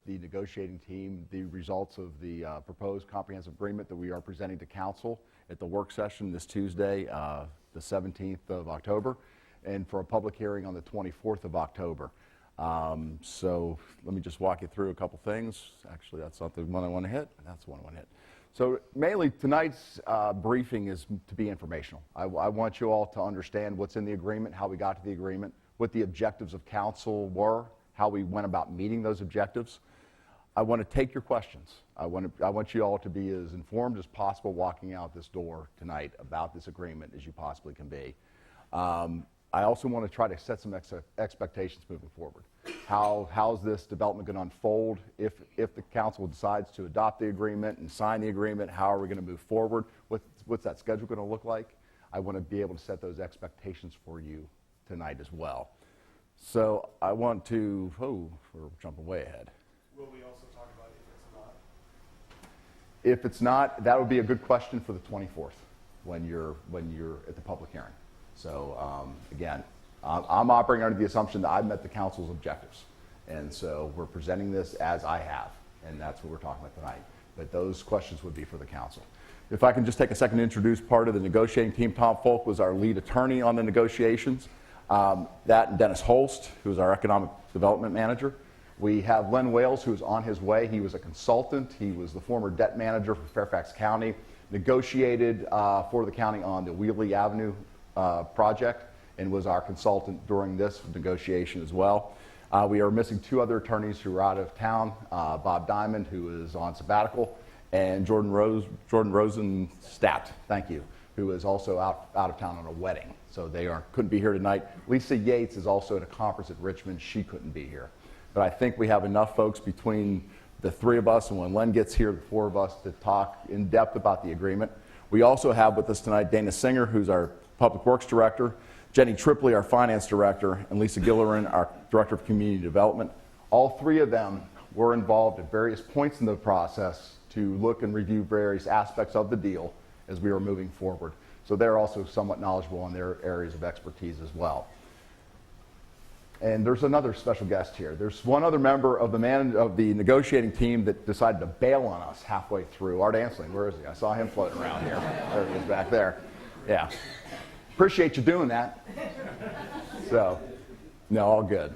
the negotiating team the results of the proposed comprehensive agreement that we are presenting to council at the work session this Tuesday, the 17th of October, and for a public hearing on the 24th of October. So let me just walk you through a couple things. Actually, that's not the one I want to hit. That's the one I want to hit. So mainly tonight's briefing is to be informational. I want you all to understand what's in the agreement, how we got to the agreement, what the objectives of council were, how we went about meeting those objectives. I want to take your questions. I want you all to be as informed as possible walking out this door tonight about this agreement as you possibly can be. I also want to try to set some expectations moving forward. How's this development going to unfold? If the council decides to adopt the agreement and sign the agreement, how are we going to move forward? What's that schedule going to look like? I want to be able to set those expectations for you tonight as well. So I want to, we're jumping way ahead. Will we also talk about if it's not? If it's not, that would be a good question for the 24th when you're at the public hearing. So again, I'm operating under the assumption that I've met the council's objectives. And so we're presenting this as I have, and that's what we're talking about tonight. But those questions would be for the council. If I can just take a second to introduce part of the negotiating team. Tom Folk was our lead attorney on the negotiations. That and Dennis Holst, who is our economic development manager. We have Len Wales, who is on his way. He was a consultant. He was the former debt manager for Fairfax County, negotiated for the county on the Wheatley Avenue project, and was our consultant during this negotiation as well. We are missing two other attorneys who are out of town, Bob Diamond, who is on sabbatical, and Jordan Rosenstadt, thank you, who is also out of town on a wedding. So they couldn't be here tonight. Lisa Yates is also at a conference at Richmond. She couldn't be here. But I think we have enough folks between the three of us, and when Len gets here, the four of us, to talk in depth about the agreement. We also have with us tonight Dana Singer, who's our Public Works Director, Jenny Tripley, our Finance Director, and Lisa Gillerin, our Director of Community Development. All three of them were involved at various points in the process to look and review various aspects of the deal as we were moving forward. So they're also somewhat knowledgeable in their areas of expertise as well. And there's another special guest here. There's one other member of the negotiating team that decided to bail on us halfway through. Art Ansling, where is he? I saw him floating around here. There he is back there. Yeah. Appreciate you doing that. So, no, all good.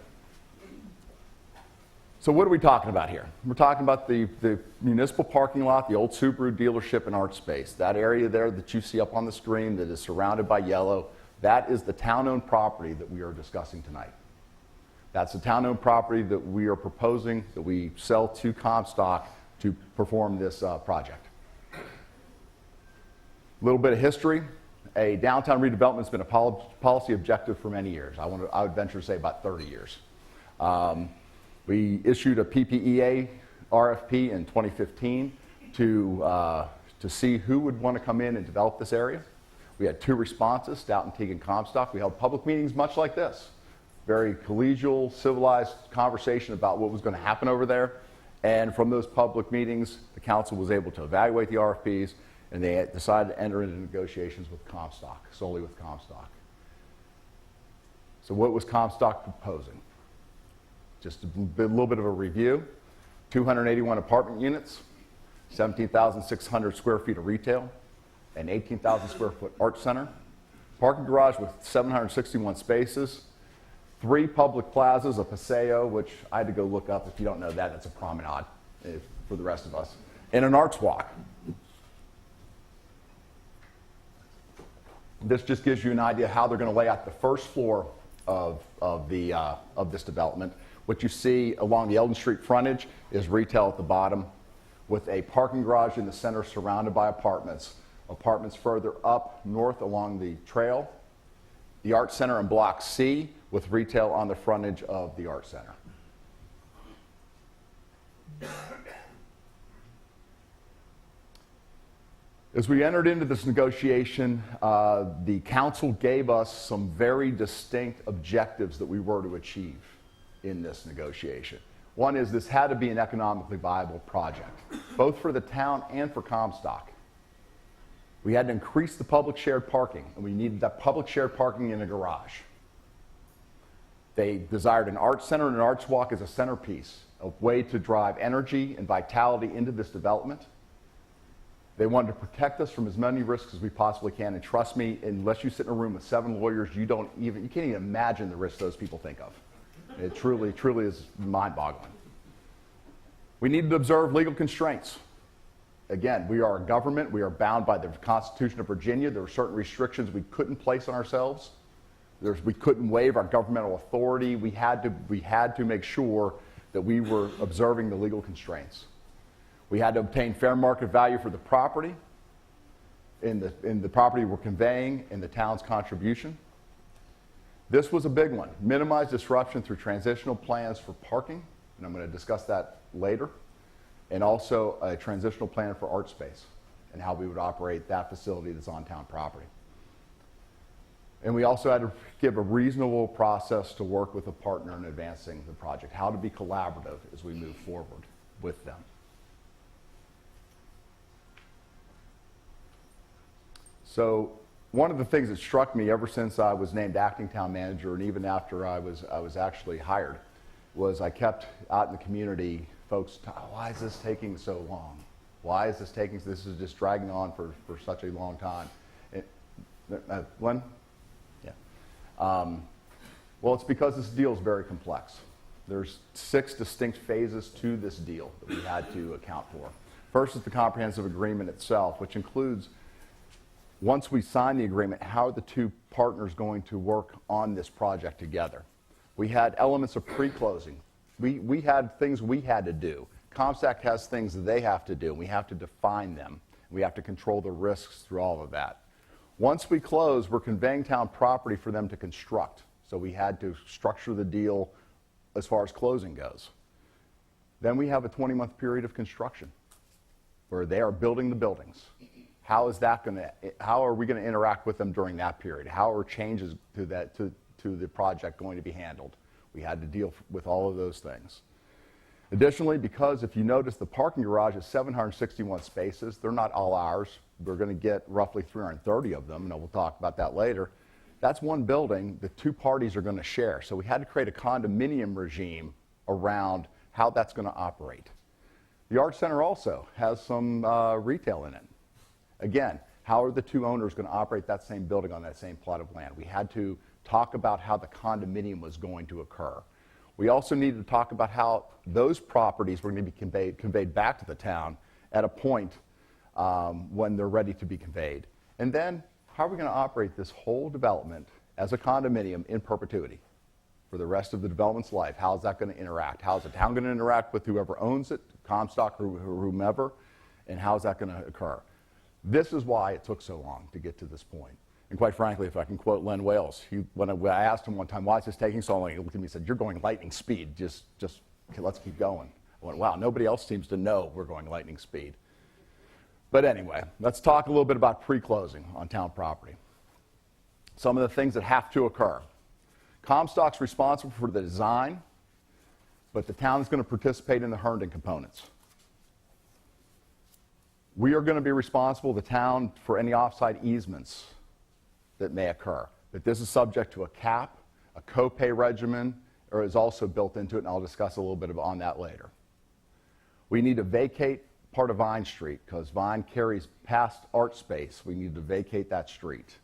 So what are we talking about here? We're talking about the municipal parking lot, the old Subaru dealership and art space. That area there that you see up on the screen that is surrounded by yellow, that is the town-owned property that we are discussing tonight. That's the town-owned property that we are proposing that we sell to Comstock to perform this project. A little bit of history. A downtown redevelopment has been a policy objective for many years. I would venture to say about 30 years. We issued a PPEA RFP in 2015 to see who would want to come in and develop this area. We had two responses, Stoughton, Teague, and Comstock. We held public meetings much like this. Very collegial, civilized conversation about what was going to happen over there. And from those public meetings, the council was able to evaluate the RFPs, and they decided to enter into negotiations with Comstock, solely with Comstock. So what was Comstock proposing? Just a little bit of a review. 281 apartment units, 17,600 square feet of retail, an 18,000 square foot art center, parking garage with 761 spaces, 3 public plazas, a paseo, which I had to go look up. If you don't know that, that's a promenade for the rest of us, and an arts walk. This just gives you an idea how they're going to lay out the first floor of this development. What you see along the Eldon Street frontage is retail at the bottom, with a parking garage in the center surrounded by apartments. Apartments further up north along the trail. The Art Center in Block C, with retail on the frontage of the Art Center. As we entered into this negotiation, the council gave us some very distinct objectives that we were to achieve in this negotiation. One is this had to be an economically viable project, both for the town and for Comstock. We had to increase the public shared parking, and we needed that public shared parking in a garage. They desired an art center and an arts walk as a centerpiece a way to drive energy and vitality into this development. They wanted to protect us from as many risks as we possibly can. And trust me, unless you sit in a room with 7 lawyers, you can't even imagine the risks those people think of. It truly, truly is mind-boggling. We needed to observe legal constraints. Again, we are a government. We are bound by the Constitution of Virginia. There were certain restrictions we couldn't place on ourselves. We couldn't waive our governmental authority. We had to make sure that we were observing the legal constraints. We had to obtain fair market value for the property in the property we're conveying and the town's contribution. This was a big one. Minimize disruption through transitional plans for parking, and I'm going to discuss that later, and also a transitional plan for art space and how we would operate that facility that's on town property. And we also had to give a reasonable process to work with a partner in advancing the project, how to be collaborative as we move forward with them. So one of the things that struck me ever since I was named acting town manager, and even after I was actually hired, was I kept out in the community, folks, why is this taking so long? Why is this taking, this is just dragging on for such a long time. Glenn? Yeah. Well, it's because this deal is very complex. There's 6 distinct phases to this deal that we had to account for. First is the comprehensive agreement itself, which includes, once we sign the agreement, how are the 2 partners going to work on this project together? We had elements of pre-closing. We had things we had to do. Comstock has things that they have to do. We have to define them. We have to control the risks through all of that. Once we close, we're conveying town property for them to construct. So we had to structure the deal as far as closing goes. Then we have a 20-month period of construction where they are building the buildings. How are we going to interact with them during that period? How are changes to the project going to be handled? We had to deal with all of those things. Additionally, because if you notice, the parking garage is 761 spaces. They're not all ours. We're going to get roughly 330 of them, and we'll talk about that later. That's one building the 2 parties are going to share. So we had to create a condominium regime around how that's going to operate. The Art Center also has some retail in it. Again, how are the 2 owners going to operate that same building on that same plot of land? We had to talk about how the condominium was going to occur. We also needed to talk about how those properties were going to be conveyed back to the town at a point when they're ready to be conveyed. And then, how are we going to operate this whole development as a condominium in perpetuity for the rest of the development's life? How is that going to interact? How is the town going to interact with whoever owns it, Comstock or whomever, and how is that going to occur? This is why it took so long to get to this point. And quite frankly, if I can quote Len Wales, when I asked him one time, why is this taking so long? He looked at me and said, you're going lightning speed. Just okay, let's keep going. I went, wow, nobody else seems to know we're going lightning speed. But anyway, let's talk a little bit about pre-closing on town property. Some of the things that have to occur. Comstock's responsible for the design, but the town is going to participate in the Herndon components. We are going to be responsible, the town, for any offsite easements that may occur. But this is subject to a cap, a co-pay regimen, or is also built into it, and I'll discuss a little bit on that later. We need to vacate part of Vine Street because Vine carries past art space. We need to vacate that street.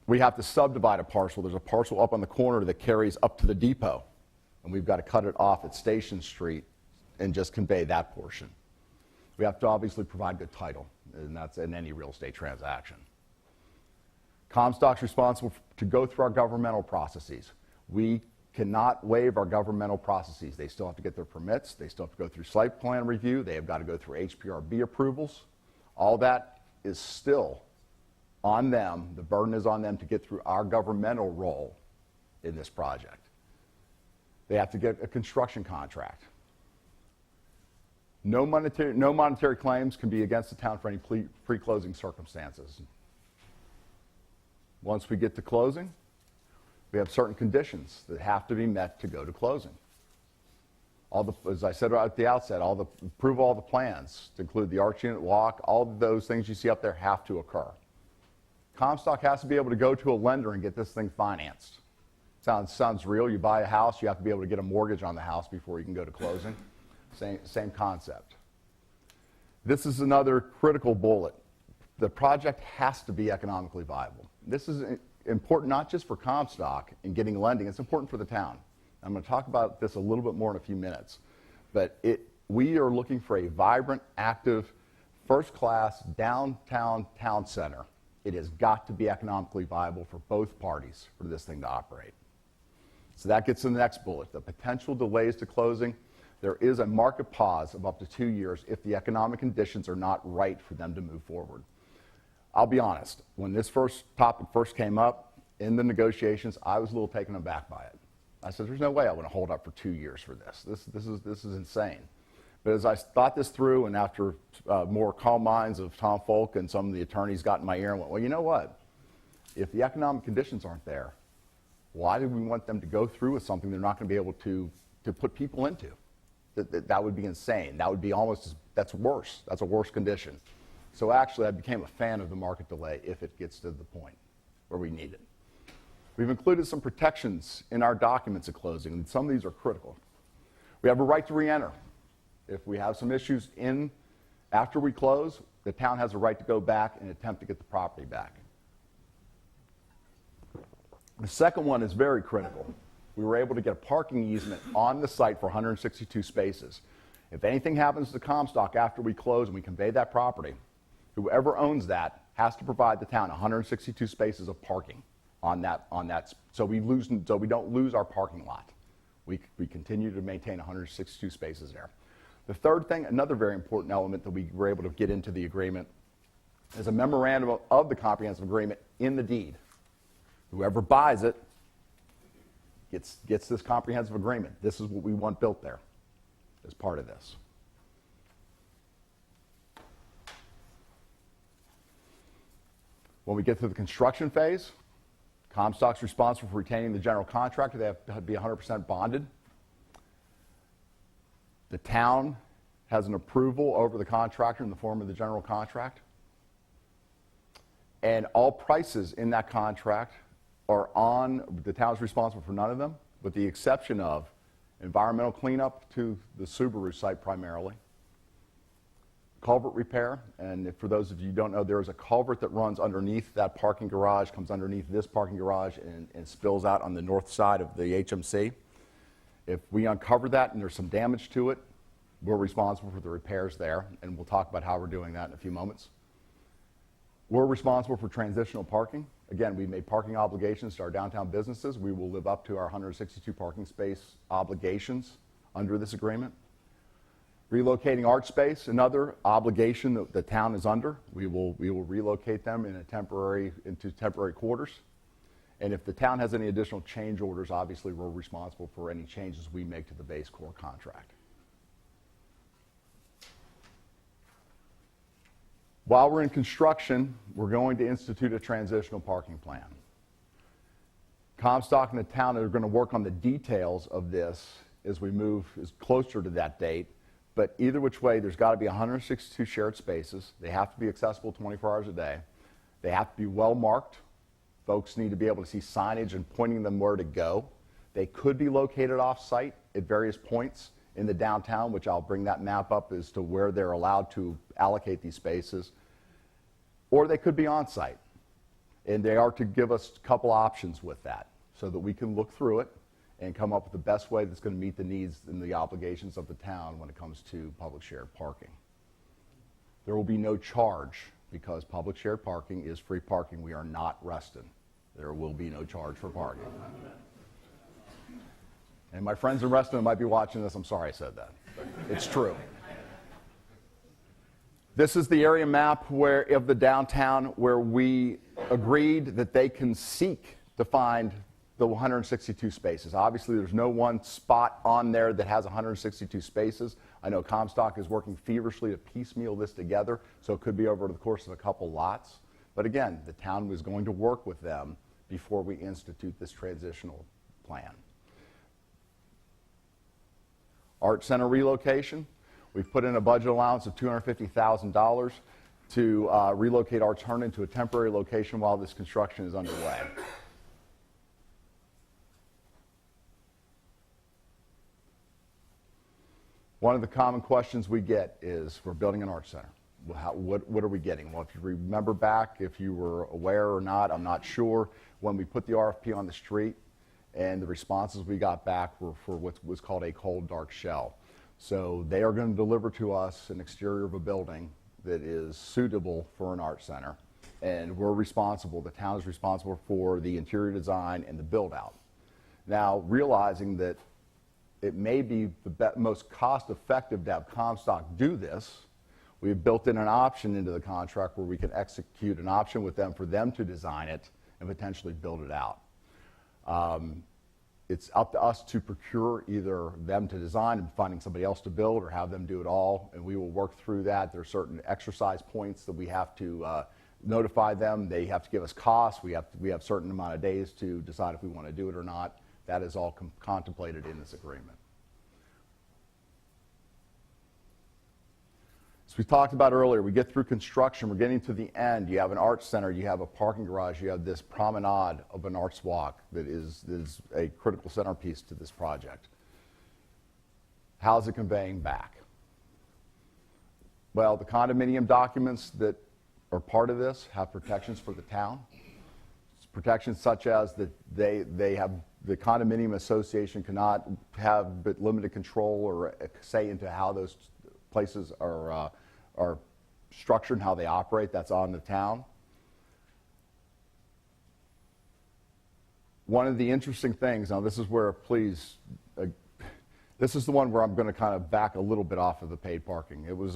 We have to subdivide a parcel. There's a parcel up on the corner that carries up to the depot, and we've got to cut it off at Station Street and just convey that portion. We have to obviously provide good title, and that's in any real estate transaction. Comstock's responsible to go through our governmental processes. We cannot waive our governmental processes. They still have to get their permits. They still have to go through site plan review. They have got to go through HPRB approvals. All that is still on them. The burden is on them to get through our governmental role in this project. They have to get a construction contract. No monetary claims can be against the town for any pre-closing circumstances. Once we get to closing, we have certain conditions that have to be met to go to closing. As I said right at the outset, approve all the plans to include the arch unit walk, all of those things you see up there have to occur. Comstock has to be able to go to a lender and get this thing financed. Sounds real. You buy a house, you have to be able to get a mortgage on the house before you can go to closing. Same concept. This is another critical bullet. The project has to be economically viable. This is important not just for Comstock in getting lending, it's important for the town. I'm going to talk about this a little bit more in a few minutes. But we are looking for a vibrant, active, first-class downtown town center. It has got to be economically viable for both parties for this thing to operate. So that gets to the next bullet, the potential delays to closing. There is a market pause of up to 2 years if the economic conditions are not right for them to move forward. I'll be honest, when this topic first came up in the negotiations, I was a little taken aback by it. I said, there's no way I want to hold up for 2 years for this. This is insane. But as I thought this through, and after more calm minds of Tom Folk and some of the attorneys got in my ear and went, well, you know what? If the economic conditions aren't there, why do we want them to go through with something they're not going to be able to put people into? That would be insane. That would be that's worse. That's a worse condition. So actually, I became a fan of the market delay if it gets to the point where we need it. We've included some protections in our documents at closing, and some of these are critical. We have a right to re-enter. If we have some issues after we close, the town has a right to go back and attempt to get the property back. The second one is very critical. We were able to get a parking easement on the site for 162 spaces. If anything happens to Comstock after we close and we convey that property, whoever owns that has to provide the town 162 spaces of parking on that, so we don't lose our parking lot. We continue to maintain 162 spaces there. The third thing, another very important element that we were able to get into the agreement, is a memorandum of the comprehensive agreement in the deed. Whoever buys it gets this comprehensive agreement. This is what we want built there as part of this. When we get to the construction phase, Comstock's responsible for retaining the general contractor. They have to be 100% bonded. The town has an approval over the contractor in the form of the general contract. And all prices in that contract the town's responsible for none of them, with the exception of environmental cleanup to the Subaru site primarily, culvert repair, and for those of you who don't know, there is a culvert that runs underneath that parking garage, comes underneath this parking garage, and spills out on the north side of the HMC. If we uncover that and there's some damage to it, we're responsible for the repairs there, and we'll talk about how we're doing that in a few moments. We're responsible for transitional parking. Again, we've made parking obligations to our downtown businesses. We will live up to our 162 parking space obligations under this agreement. Relocating art space, another obligation that the town is under. We will relocate them into temporary quarters. And if the town has any additional change orders, obviously we're responsible for any changes we make to the base core contract. While we're in construction, we're going to institute a transitional parking plan. Comstock and the town are going to work on the details of this as we move closer to that date. But either which way, there's got to be 162 shared spaces. They have to be accessible 24 hours a day. They have to be well marked. Folks need to be able to see signage and pointing them where to go. They could be located off-site at various points in the downtown, which I'll bring that map up as to where they're allowed to allocate these spaces. Or they could be on-site. And they are to give us a couple options with that so that we can look through it and come up with the best way that's going to meet the needs and the obligations of the town when it comes to public shared parking. There will be no charge because public shared parking is free parking. We are not Reston. There will be no charge for parking. And my friends in Reston might be watching this. I'm sorry I said that, but it's true. This is the area map of the downtown where we agreed that they can seek to find the 162 spaces. Obviously, there's no one spot on there that has 162 spaces. I know Comstock is working feverishly to piecemeal this together, so it could be over the course of a couple lots. But again, the town was going to work with them before we institute this transitional plan. Art Center relocation. We've put in a budget allowance of $250,000 to relocate Arts Herndon to a temporary location while this construction is underway. One of the common questions we get is, we're building an art center. Well, what are we getting? Well, if you remember back, if you were aware or not, I'm not sure, when we put the RFP on the street, and the responses we got back were for what was called a cold, dark shell. So they are going to deliver to us an exterior of a building that is suitable for an art center, and we're responsible, the town is responsible for the interior design and the build out. Now, realizing that it may be the most cost effective to have Comstock do this, we've built in an option into the contract where we can execute an option with them for them to design it and potentially build it out. It's up to us to procure either them to design and finding somebody else to build, or have them do it all, and we will work through that. There are certain exercise points that we have to notify them. They have to give us costs. We have a certain amount of days to decide if we want to do it or not. That is all contemplated in this agreement. As we talked about earlier, we get through construction, we're getting to the end. You have an art center, you have a parking garage, you have this promenade of an arts walk that is a critical centerpiece to this project. How's it conveying back? Well, the condominium documents that are part of this have protections for the town. Protections such as that they have, the condominium association cannot have but limited control or say into how those places are structured and how they operate. That's on the town. One of the interesting things, now this is where, please, this is the one where I'm going to kind of back a little bit off of the paid parking. It was,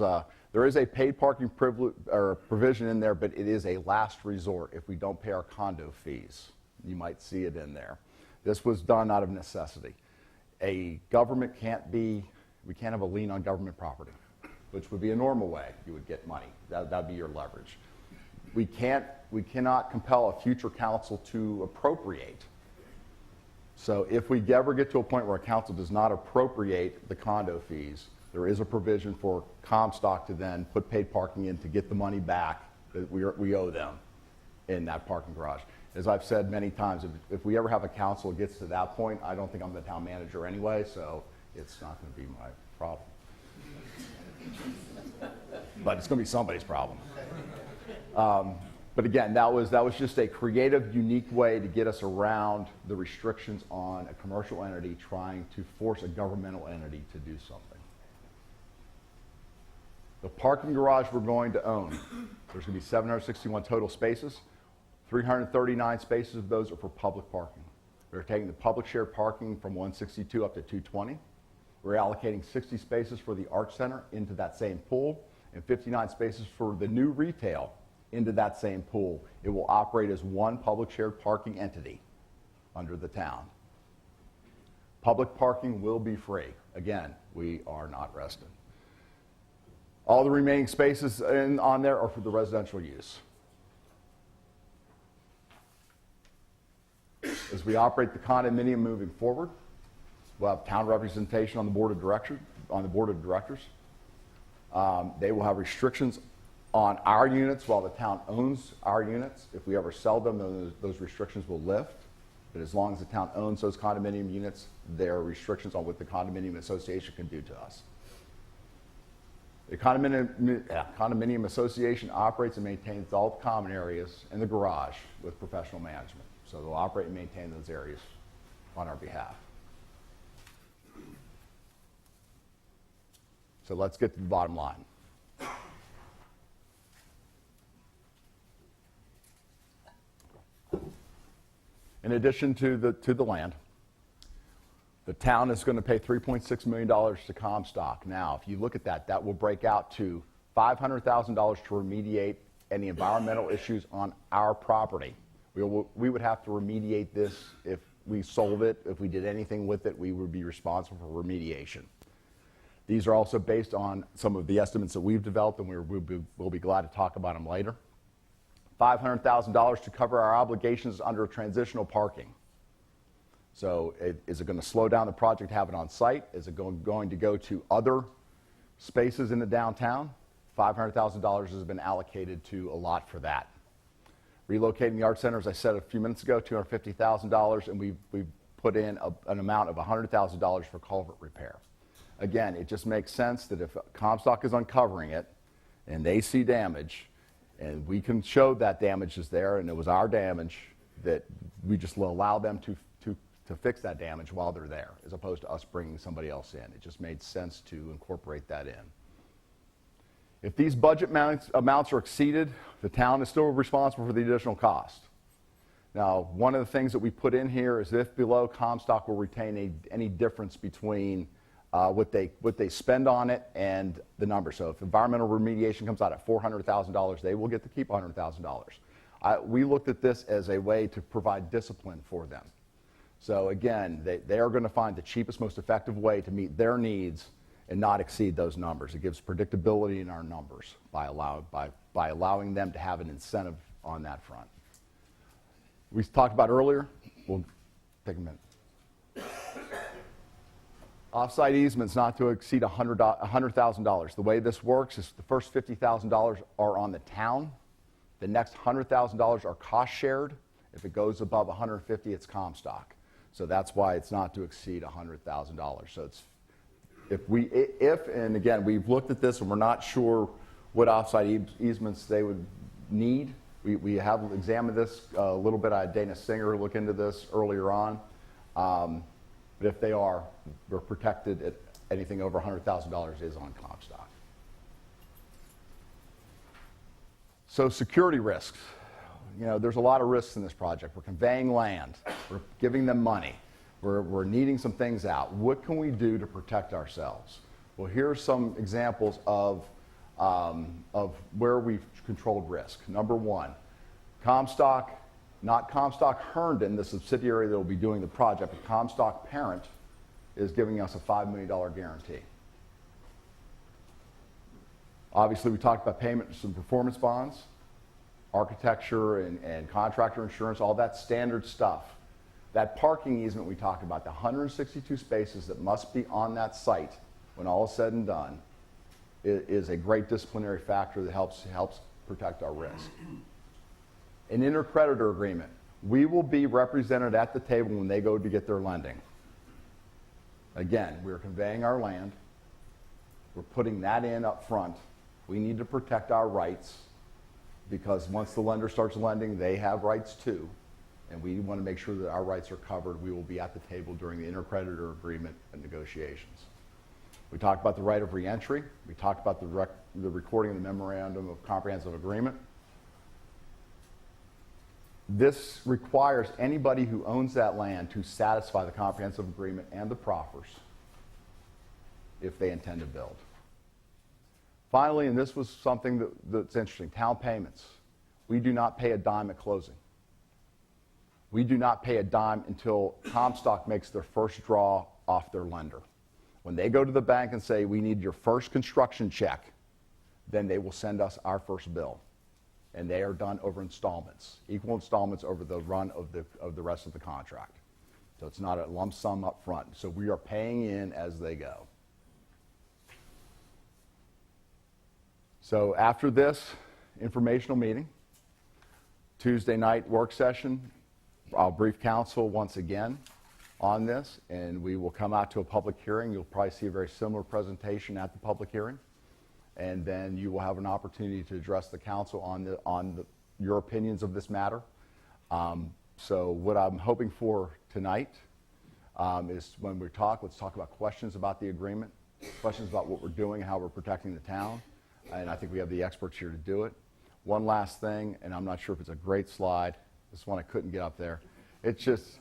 there is a paid parking provision in there, but it is a last resort if we don't pay our condo fees. You might see it in there. This was done out of necessity. A government can't be, we can't have a lien on government property, which would be a normal way you would get money. That would be your leverage. We cannot compel a future council to appropriate. So if we ever get to a point where a council does not appropriate the condo fees, there is a provision for Comstock to then put paid parking in to get the money back that we owe them in that parking garage. As I've said many times, if we ever have a council that gets to that point, I don't think I'm the town manager anyway, so it's not going to be my problem. But it's going to be somebody's problem. But again, that was just a creative, unique way to get us around the restrictions on a commercial entity trying to force a governmental entity to do something. The parking garage we're going to own, there's going to be 761 total spaces. 339 spaces of those are for public parking. We're taking the public shared parking from 162 up to 220. We're allocating 60 spaces for the Art Center into that same pool, and 59 spaces for the new retail into that same pool. It will operate as one public shared parking entity under the town. Public parking will be free. Again, we are not resting. All the remaining spaces on there are for the residential use. As we operate the condominium moving forward, we'll have town representation on the board of directors. They will have restrictions on our units while the town owns our units. If we ever sell them, those restrictions will lift. But as long as the town owns those condominium units, there are restrictions on what the condominium association can do to us. The condominium association operates and maintains all the common areas in the garage with professional management. So they'll operate and maintain those areas on our behalf. So let's get to the bottom line. In addition to the land, the town is going to pay $3.6 million to Comstock. Now, if you look at that, that will break out to $500,000 to remediate any environmental issues on our property. We would have to remediate this if we sold it. If we did anything with it, we would be responsible for remediation. These are also based on some of the estimates that we've developed, and we'll be glad to talk about them later. $500,000 to cover our obligations under transitional parking. So is it going to slow down the project to have it on site? Is it going to go to other spaces in the downtown? $500,000 has been allocated to a lot for that. Relocating the art center, as I said a few minutes ago, $250,000, and we've put in an amount of $100,000 for culvert repair. again, it just makes sense that if Comstock is uncovering it and they see damage, and we can show that damage is there and it was our damage, that we just will allow them to fix that damage while they're there, as opposed to us bringing somebody else in. It just made sense to incorporate that in. If these budget amounts are exceeded, the town is still responsible for the additional cost. Now, one of the things that we put in here is if below, Comstock will retain any difference between what they spend on it and the number. So if environmental remediation comes out at $400,000, they will get to keep $100,000. We looked at this as a way to provide discipline for them. So again, they are going to find the cheapest, most effective way to meet their needs and not exceed those numbers. It gives predictability in our numbers by allowing them to have an incentive on that front. We talked about earlier, we'll take a minute. Offsite easements not to exceed $100,000. The way this works is the first $50,000 are on the town. The next $100,000 are cost shared. If it goes above $150,000, it's Comstock. So that's why it's not to exceed $100,000. So it's and again, we've looked at this and we're not sure what offsite easements they would need. We have examined this a little bit. I had Dana Singer look into this earlier on. But if they are, we're protected at anything over $100,000 is on Comstock. So security risks. You know, there's a lot of risks in this project. We're conveying land. We're giving them money. We're needing some things out. What can we do to protect ourselves? Well, here are some examples of where we've controlled risk. Number one, Comstock, not Comstock Herndon, the subsidiary that will be doing the project, but Comstock Parent is giving us a $5 million guarantee. Obviously, we talked about payments and performance bonds, architecture and contractor insurance, all that standard stuff. That parking easement we talked about, the 162 spaces that must be on that site when all is said and done, is a great disciplinary factor that helps protect our risk. An intercreditor agreement. We will be represented at the table when they go to get their lending. Again, we're conveying our land. We're putting that in up front. We need to protect our rights because once the lender starts lending, they have rights too. And we want to make sure that our rights are covered. We will be at the table during the intercreditor agreement and negotiations. We talked about the right of reentry. We talked about the recording of the Memorandum of Comprehensive Agreement. This requires anybody who owns that land to satisfy the comprehensive agreement and the proffers if they intend to build. Finally, and this was something that's interesting, town payments. We do not pay a dime at closing. We do not pay a dime until Comstock makes their first draw off their lender. When they go to the bank and say, we need your first construction check, then they will send us our first bill. And they are done over installments, equal installments over the run of the rest of the contract. So it's not a lump sum up front. So we are paying in as they go. So after this informational meeting, Tuesday night work session, I'll brief council once again on this, and we will come out to a public hearing. You'll probably see a very similar presentation at the public hearing. And then you will have an opportunity to address the council on your opinions of this matter. So what I'm hoping for tonight is when we talk, let's talk about questions about the agreement, questions about what we're doing, how we're protecting the town. And I think we have the experts here to do it. One last thing, and I'm not sure if it's a great slide. This one I couldn't get up there. It's just,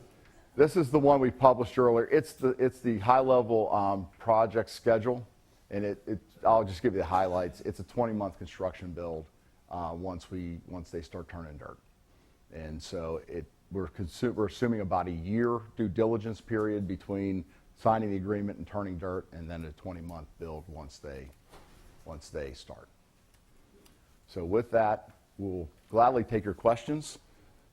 this is the one we published earlier. It's the high-level project schedule. And I'll just give you the highlights. It's a 20-month construction build once they start turning dirt. And so we're assuming about a year due diligence period between signing the agreement and turning dirt, and then a 20-month build once they start. So with that, we'll gladly take your questions.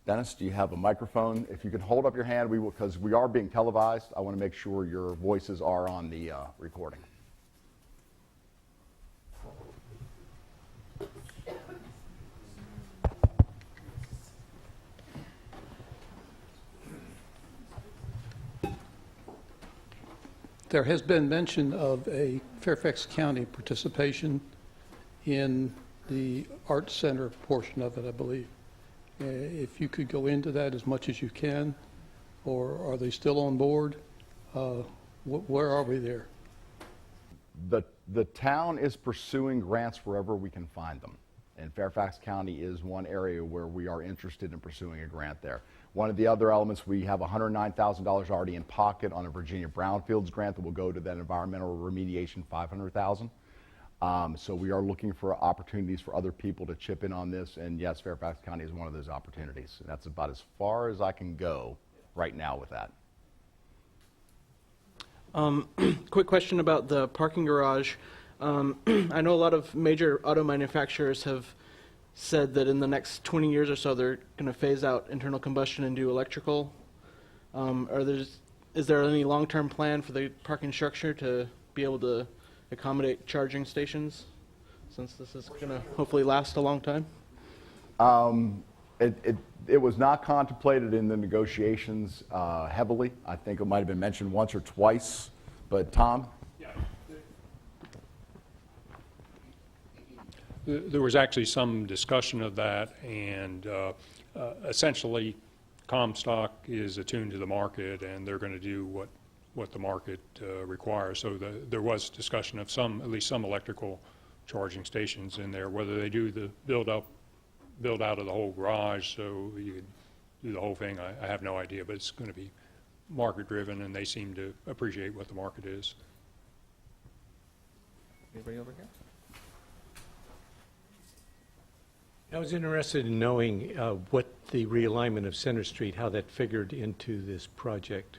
Dennis, do you have a microphone? If you can hold up your hand, we will, because we are being televised. I want to make sure your voices are on the recording. There has been mention of a Fairfax County participation in the Art Center portion of it, I believe. If you could go into that as much as you can, or are they still on board? Where are we there? The town is pursuing grants wherever we can find them. And Fairfax County is one area where we are interested in pursuing a grant there. One of the other elements, we have $109,000 already in pocket on a Virginia Brownfields grant that will go to that environmental remediation, $500,000. So we are looking for opportunities for other people to chip in on this. And yes, Fairfax County is one of those opportunities. And that's about as far as I can go right now with that. Quick question about the parking garage. I know a lot of major auto manufacturers have said that in the next 20 years or so they're going to phase out internal combustion and do electrical. Is there any long-term plan for the parking structure to be able to accommodate charging stations, since this is going to hopefully last a long time? It was not contemplated in the negotiations heavily. I think it might have been mentioned once or twice, but Tom? Yeah. There was actually some discussion of that, and essentially Comstock is attuned to the market, and they're going to do what the market requires. So there was discussion of at least some electrical charging stations in there. Whether they do the build out of the whole garage so you could do the whole thing, I have no idea, but it's going to be market driven, and they seem to appreciate what the market is. Anybody over here? I was interested in knowing what the realignment of Center Street, how that figured into this project.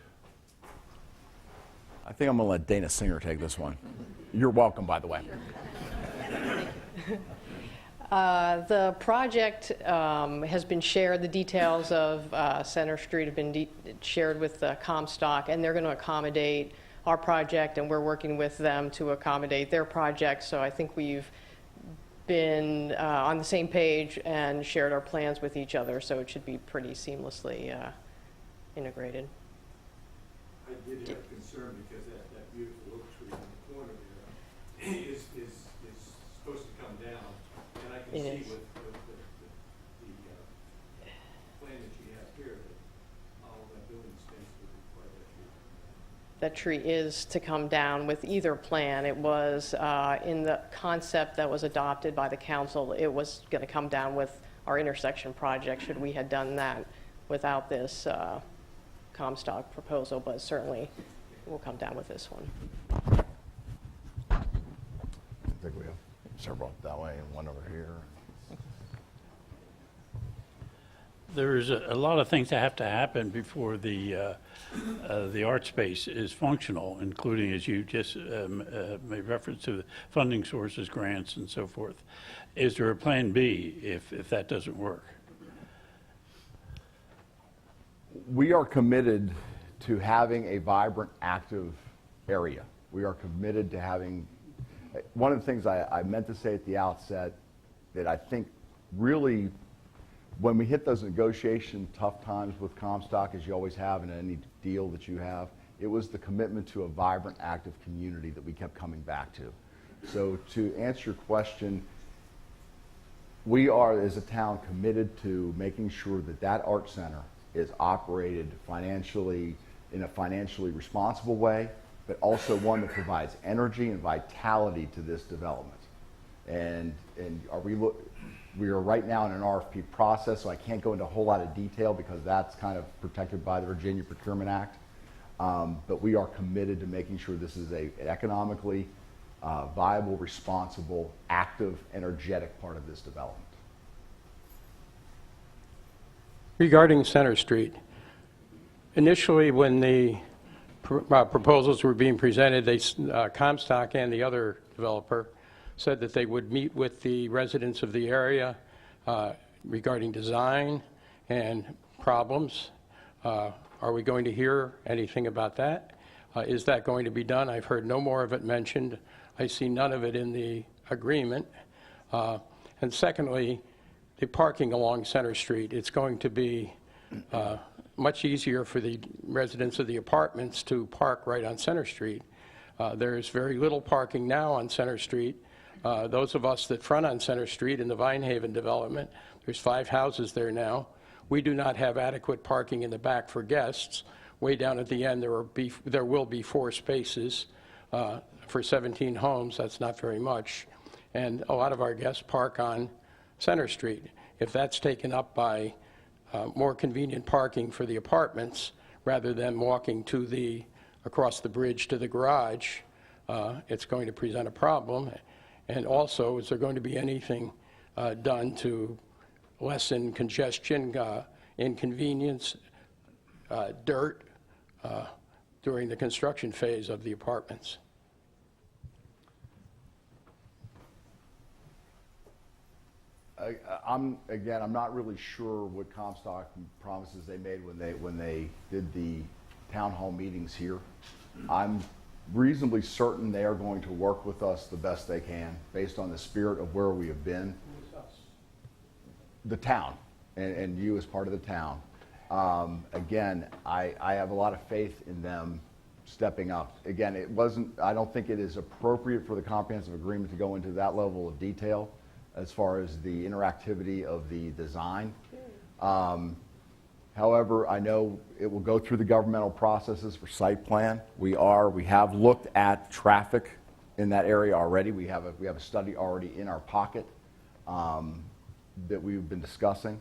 I think I'm going to let Dana Singer take this one. You're welcome, by the way. The project has been shared. The details of Center Street have been shared with Comstock, and they're going to accommodate our project, and we're working with them to accommodate their project. So I think we've been on the same page and shared our plans with each other, so it should be pretty seamlessly integrated. I did have concern because that beautiful oak tree in the corner there is supposed to come down, and I can see with the plan that you have here that all that building space would require that tree. That tree is to come down with either plan. It was in the concept that was adopted by the council, it was going to come down with our intersection project should we had done that without this Comstock proposal, but certainly will come down with this one. I think we have several that way and one over here. There's a lot of things that have to happen before the art space is functional, including, as you just made reference to, the funding sources, grants, and so forth. Is there a plan B if that doesn't work? We are committed to having a vibrant, active area. We are committed to having, one of the things I meant to say at the outset that I think really, when we hit those negotiation tough times with Comstock, as you always have in any deal that you have, it was the commitment to a vibrant, active community that we kept coming back to. So to answer your question, we are, as a town, committed to making sure that that art center is operated financially, in a financially responsible way, but also one that provides energy and vitality to this development. And we are right now in an RFP process, so I can't go into a whole lot of detail because that's kind of protected by the Virginia Procurement Act. But we are committed to making sure this is an economically viable, responsible, active, energetic part of this development. Regarding Center Street, initially when the proposals were being presented, Comstock and the other developer said that they would meet with the residents of the area regarding design and problems. Are we going to hear anything about that? Is that going to be done? I've heard no more of it mentioned. I see none of it in the agreement. And secondly, the parking along Center Street. It's going to be much easier for the residents of the apartments to park right on Center Street There's very little parking now on Center Street. Those of us that front on Center Street in the Vinehaven development, there's 5 houses there now. We do not have adequate parking in the back for guests. Way down at the end, there will be 4 spaces for 17 homes. That's not very much. And a lot of our guests park on Center Street. If that's taken up by more convenient parking for the apartments, rather than walking across the bridge to the garage, it's going to present a problem. And also, is there going to be anything done to lessen congestion, inconvenience, dirt during the construction phase of the apartments? I'm not really sure what Comstock promises they made when they did the town hall meetings here. I'm reasonably certain they are going to work with us the best they can based on the spirit of where we have been. The town, and you as part of the town. Again, I have a lot of faith in them stepping up. Again, I don't think it is appropriate for the comprehensive agreement to go into that level of detail as far as the interactivity of the design. However, I know it will go through the governmental processes for site plan. We have looked at traffic in that area already. We have a study already in our pocket that we've been discussing.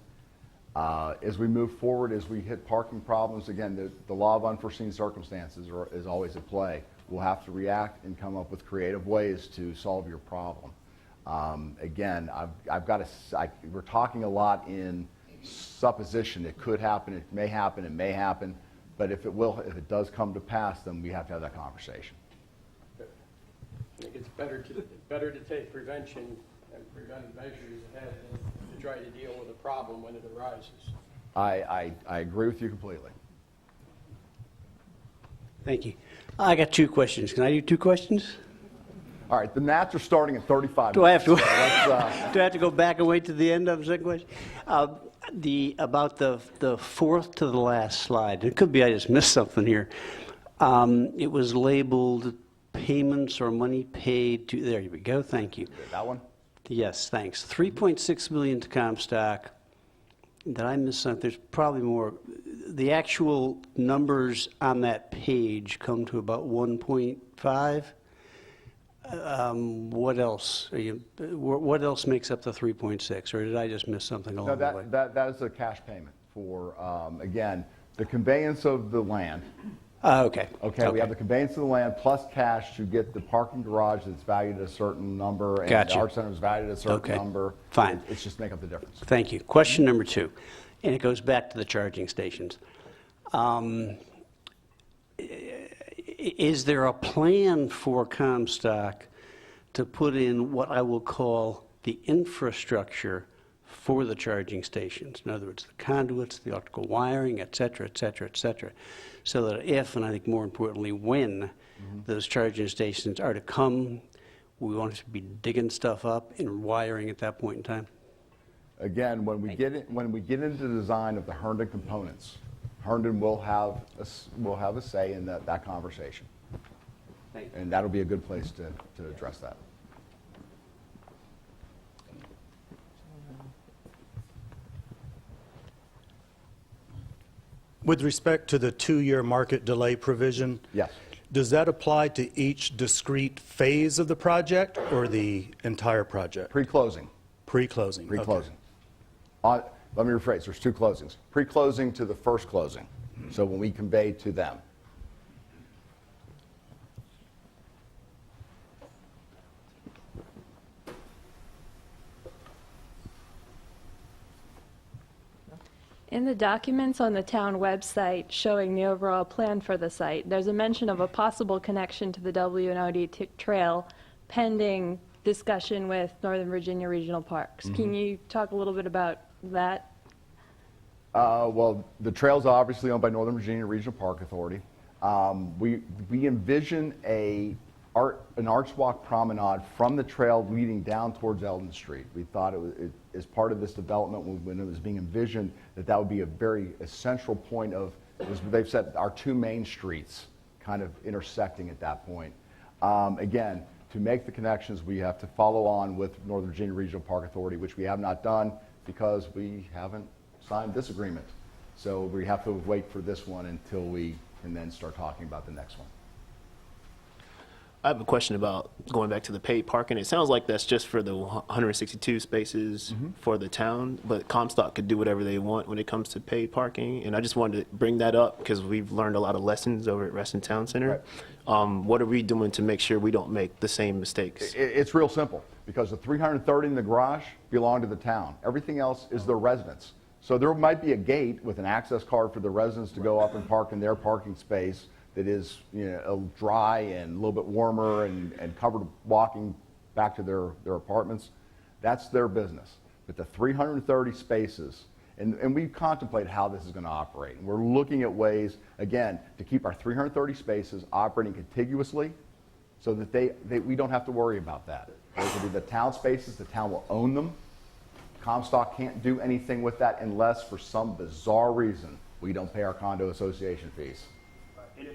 As we move forward, as we hit parking problems, again, the law of unforeseen circumstances is always at play. We'll have to react and come up with creative ways to solve your problem. Again, we're talking a lot in supposition. It could happen, it may happen, but if it does come to pass, then we have to have that conversation. I think it's better to take prevention and preventive measures ahead than to try to deal with a problem when it arises. I agree with you completely. Thank you. I got 2 questions. Can I do 2 questions? All right, the gnats are starting at 35 Do I have minutes. to, So let's, do I have to go back and wait to the end of the second question? About the fourth to the last slide, it could be I just missed something here. It was labeled payments or money paid to, there we go, thank you. that one? Yes, thanks. 3.6 million to Comstock. Did I miss something? There's probably more. The actual numbers on that page come to about 1.5. What else? What else makes up the 3.6, or did I just miss something along the way? That is a cash payment for, again, the conveyance of the land. Okay. Okay, we have the conveyance of the land plus cash to get the parking garage that's valued at a certain number, and Gotcha. the art center is valued at a certain Okay. number. Fine. It's just make up the difference. Thank you. Question number 2, and it goes back to the charging stations. Is there a plan for Comstock to put in what I will call the infrastructure for the charging stations? In other words, the conduits, the electrical wiring, et cetera, et cetera, et cetera, so that if, and I think more importantly, when those charging stations are to come, we want to be digging stuff up and wiring at that point in time? Again, when we get into the design of the Herndon components, Herndon will have a say in that conversation. Thank you. And that'll be a good place to address that. With respect to the 2-year market delay provision, Yes. does that apply to each discrete phase of the project or the entire project? Pre-closing. Pre-closing. okay. Pre-closing. Let me rephrase, there's 2 closings. Pre-closing to the first closing, so when we convey to them. In the documents on the town website showing the overall plan for the site, there's a mention of a possible connection to the W&OD trail pending discussion with Northern Virginia Regional Parks. Can you talk a little bit about that? Well, the trail's obviously owned by Northern Virginia Regional Park Authority. We envision an arch walk promenade from the trail leading down towards Eldon Street. We thought as part of this development, when it was being envisioned, that would be a very essential point of, they've said, our 2 main streets kind of intersecting at that point. Again, to make the connections, we have to follow on with Northern Virginia Regional Park Authority, which we have not done because we haven't signed this agreement. So we have to wait for this one until we can then start talking about the next one. I have a question about going back to the paid parking. It sounds like that's just for the 162 spaces for the town, but Comstock could do whatever they want when it comes to paid parking. And I just wanted to bring that up because we've learned a lot of lessons over at Reston Town Center. What are we doing to make sure we don't make the same mistakes? It's real simple, because the 330 in the garage belong to the town. Everything else is their residents. So there might be a gate with an access card for the residents to go up and park in their parking space that is, you know, dry and a little bit warmer and covered walking back to their apartments. That's their business. But the 330 spaces, and we contemplate how this is going to operate. And we're looking at ways, again, to keep our 330 spaces operating contiguously so that we don't have to worry about that. Those will be the town spaces. The town will own them. Comstock can't do anything with that unless, for some bizarre reason, we don't pay our condo association fees. And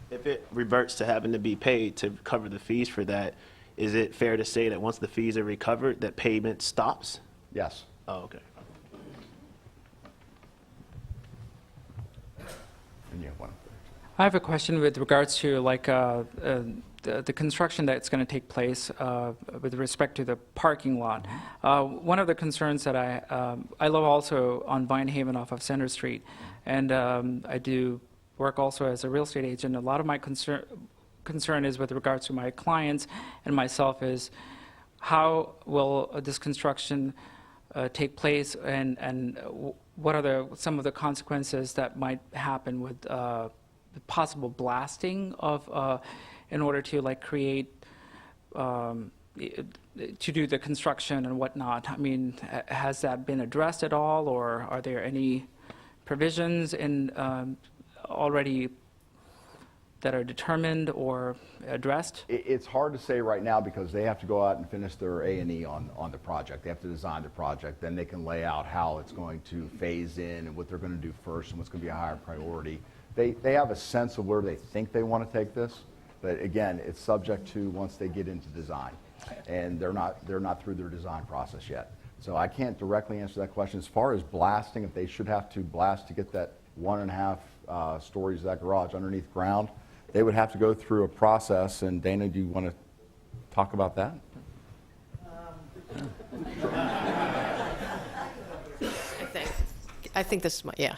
if it reverts to having to be paid to cover the fees for that, is it fair to say that once the fees are recovered, that payment stops? Yes. Oh, okay. And you have one. I have a question with regards to like the construction that's going to take place with respect to the parking lot. One of the concerns that I live also on Vinehaven off of Center Street, and I do work also as a real estate agent. A lot of my concern is with regards to my clients and myself is how will this construction take place, and what are some of the consequences that might happen with possible blasting of in order to like create to do the construction and whatnot. I mean, has that been addressed at all, or are there any provisions in already that are determined or addressed? It's hard to say right now because they have to go out and finish their A&E on the project. They have to design the project, then they can lay out how it's going to phase in and what they're going to do first and what's going to be a higher priority. They have a sense of where they think they want to take this, but again, it's subject to once they get into design, and they're not through their design process yet. So I can't directly answer that question. As far as blasting, if they should have to blast to get that 1.5 stories of that garage underneath ground, they would have to go through a process. And Dana, do you want to talk about that? I think this is my, yeah.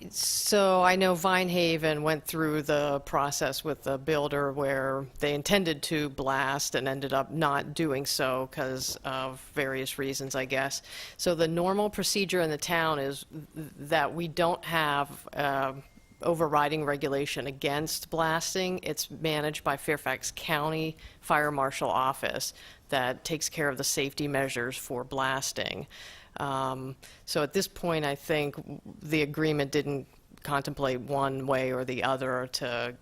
So I know Vinehaven went through the process with the builder where they intended to blast and ended up not doing so because of various reasons, I guess. So the normal procedure in the town is that we don't have overriding regulation against blasting. It's managed by Fairfax County Fire Marshal Office that takes care of the safety measures for blasting. So at this point, I think the agreement didn't contemplate one way or the other to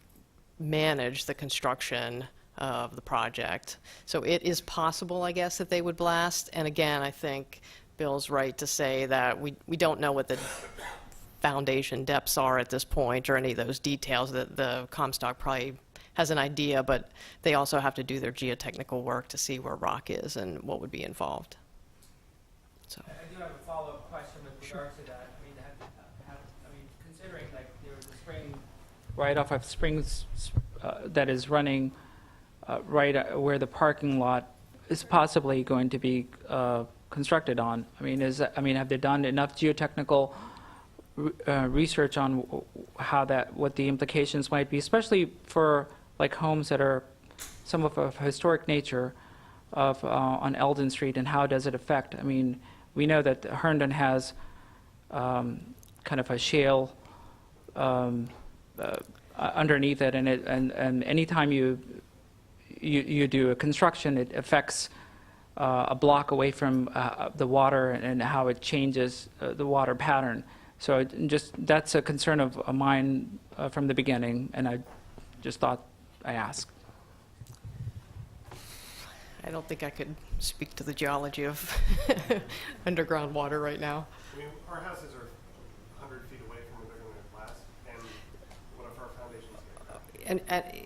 manage the construction of the project. So it is possible, I guess, that they would blast. And again, I think Bill's right to say that we don't know what the foundation depths are at this point or any of those details. That the Comstock probably has an idea, but they also have to do their geotechnical work to see where rock is and what would be involved. So. I do have a follow-up question with regards to that. I mean, considering like there's a spring right off of Springs that is running right where the parking lot is possibly going to be constructed on. I mean, have they done enough geotechnical research on what the implications might be, especially for like homes that are some of historic nature on Eldon Street, and how does it affect? I mean, we know that Herndon has kind of a shale underneath it, and anytime you do a construction, it affects a block away from the water and how it changes the water pattern. So that's a concern of mine from the beginning, and I just thought I asked. I don't think I could speak to the geology of underground water right now. I mean, our houses are 100 feet away from where they're going to blast, and what if our foundations get cut?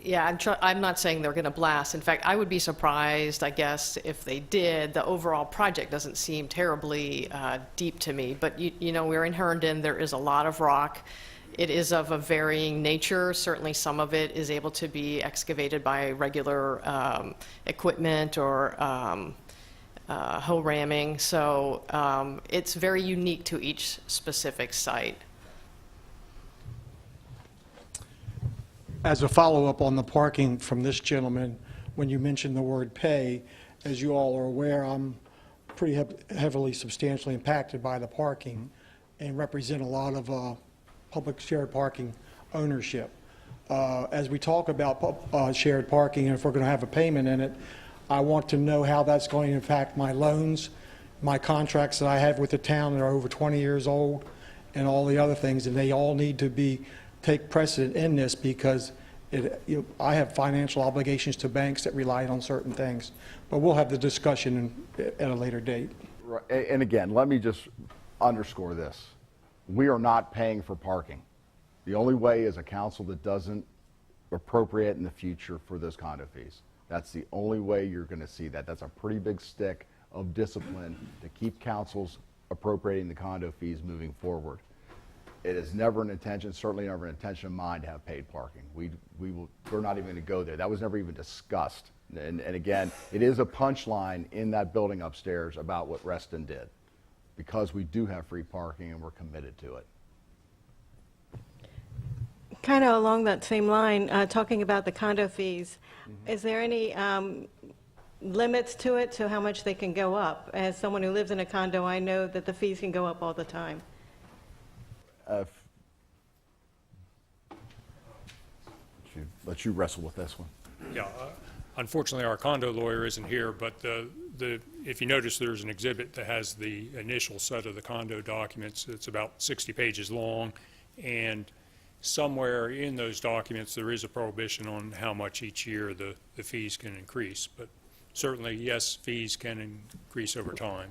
Yeah, I'm not saying they're going to blast. In fact, I would be surprised, I guess, if they did. The overall project doesn't seem terribly deep to me. But, you know, we're in Herndon. There is a lot of rock. It is of a varying nature. Certainly some of it is able to be excavated by regular equipment or hoe ramming. So it's very unique to each specific site. As a follow-up on the parking from this gentleman, when you mentioned the word pay, as you all are aware, I'm pretty heavily, substantially impacted by the parking and represent a lot of public shared parking ownership. As we talk about shared parking, and if we're going to have a payment in it, I want to know how that's going to impact my loans, my contracts that I have with the town that are over 20 years old, and all the other things, and they all need to take precedent in this because I have financial obligations to banks that rely on certain things. But we'll have the discussion at a later date. Right. And again, let me just underscore this. We are not paying for parking. The only way is a council that doesn't appropriate in the future for those condo fees. That's the only way you're going to see that. That's a pretty big stick of discipline to keep councils appropriating the condo fees moving forward. It is never an intention, certainly never an intention of mine to have paid parking. We're not even going to go there. That was never even discussed. And again, it is a punchline in that building upstairs about what Reston did, because we do have free parking and we're committed to it. Kind of along that same line, talking about the condo fees, is there any limits to it, to how much they can go up? As someone who lives in a condo, I know that the fees can go up all the time. Let you wrestle with this one. Yeah, unfortunately, our condo lawyer isn't here, but if you notice, there's an exhibit that has the initial set of the condo documents. It's about 60 pages long, and somewhere in those documents, there is a prohibition on how much each year the fees can increase. But certainly, yes, fees can increase over time.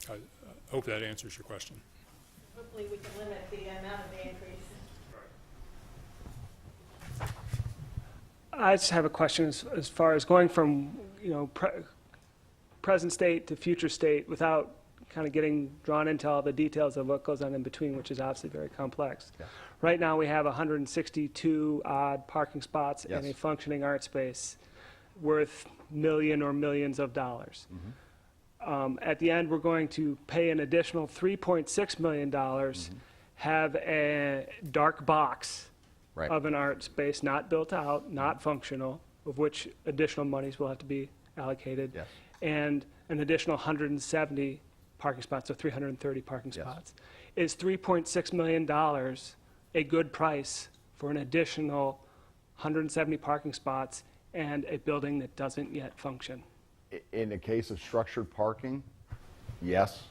I hope that answers your question. Hopefully we can limit the amount of the increase. I just have a question as far as going from, you know, present state to future state without kind of getting drawn into all the details of what goes on in between, which is obviously very complex. Yeah. Right now we have 162 odd parking spots Yes. in a functioning art space worth million or millions of dollars. At the end, we're going to pay an additional $3.6 million, have a dark box Right. of an art space, not built out, not functional, of which additional monies will have to be allocated, Yes. and an additional 170 parking spots, so 330 parking Yes. spots. Is $3.6 million a good price for an additional 170 parking spots and a building that doesn't yet function? In the case of structured parking, yes.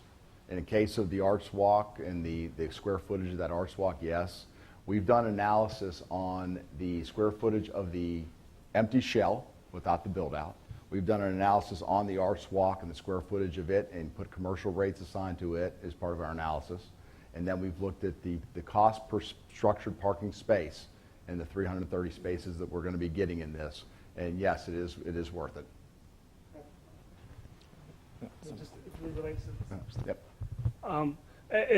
In the case of the Arts Walk and the square footage of that Arts Walk, yes. We've done analysis on the square footage of the empty shell without the build out. We've done an analysis on the Arts Walk and the square footage of it and put commercial rates assigned to it as part of our analysis. And then we've looked at the cost per structured parking space and the 330 spaces that we're going to be getting in this. And yes, it is worth it. Yep.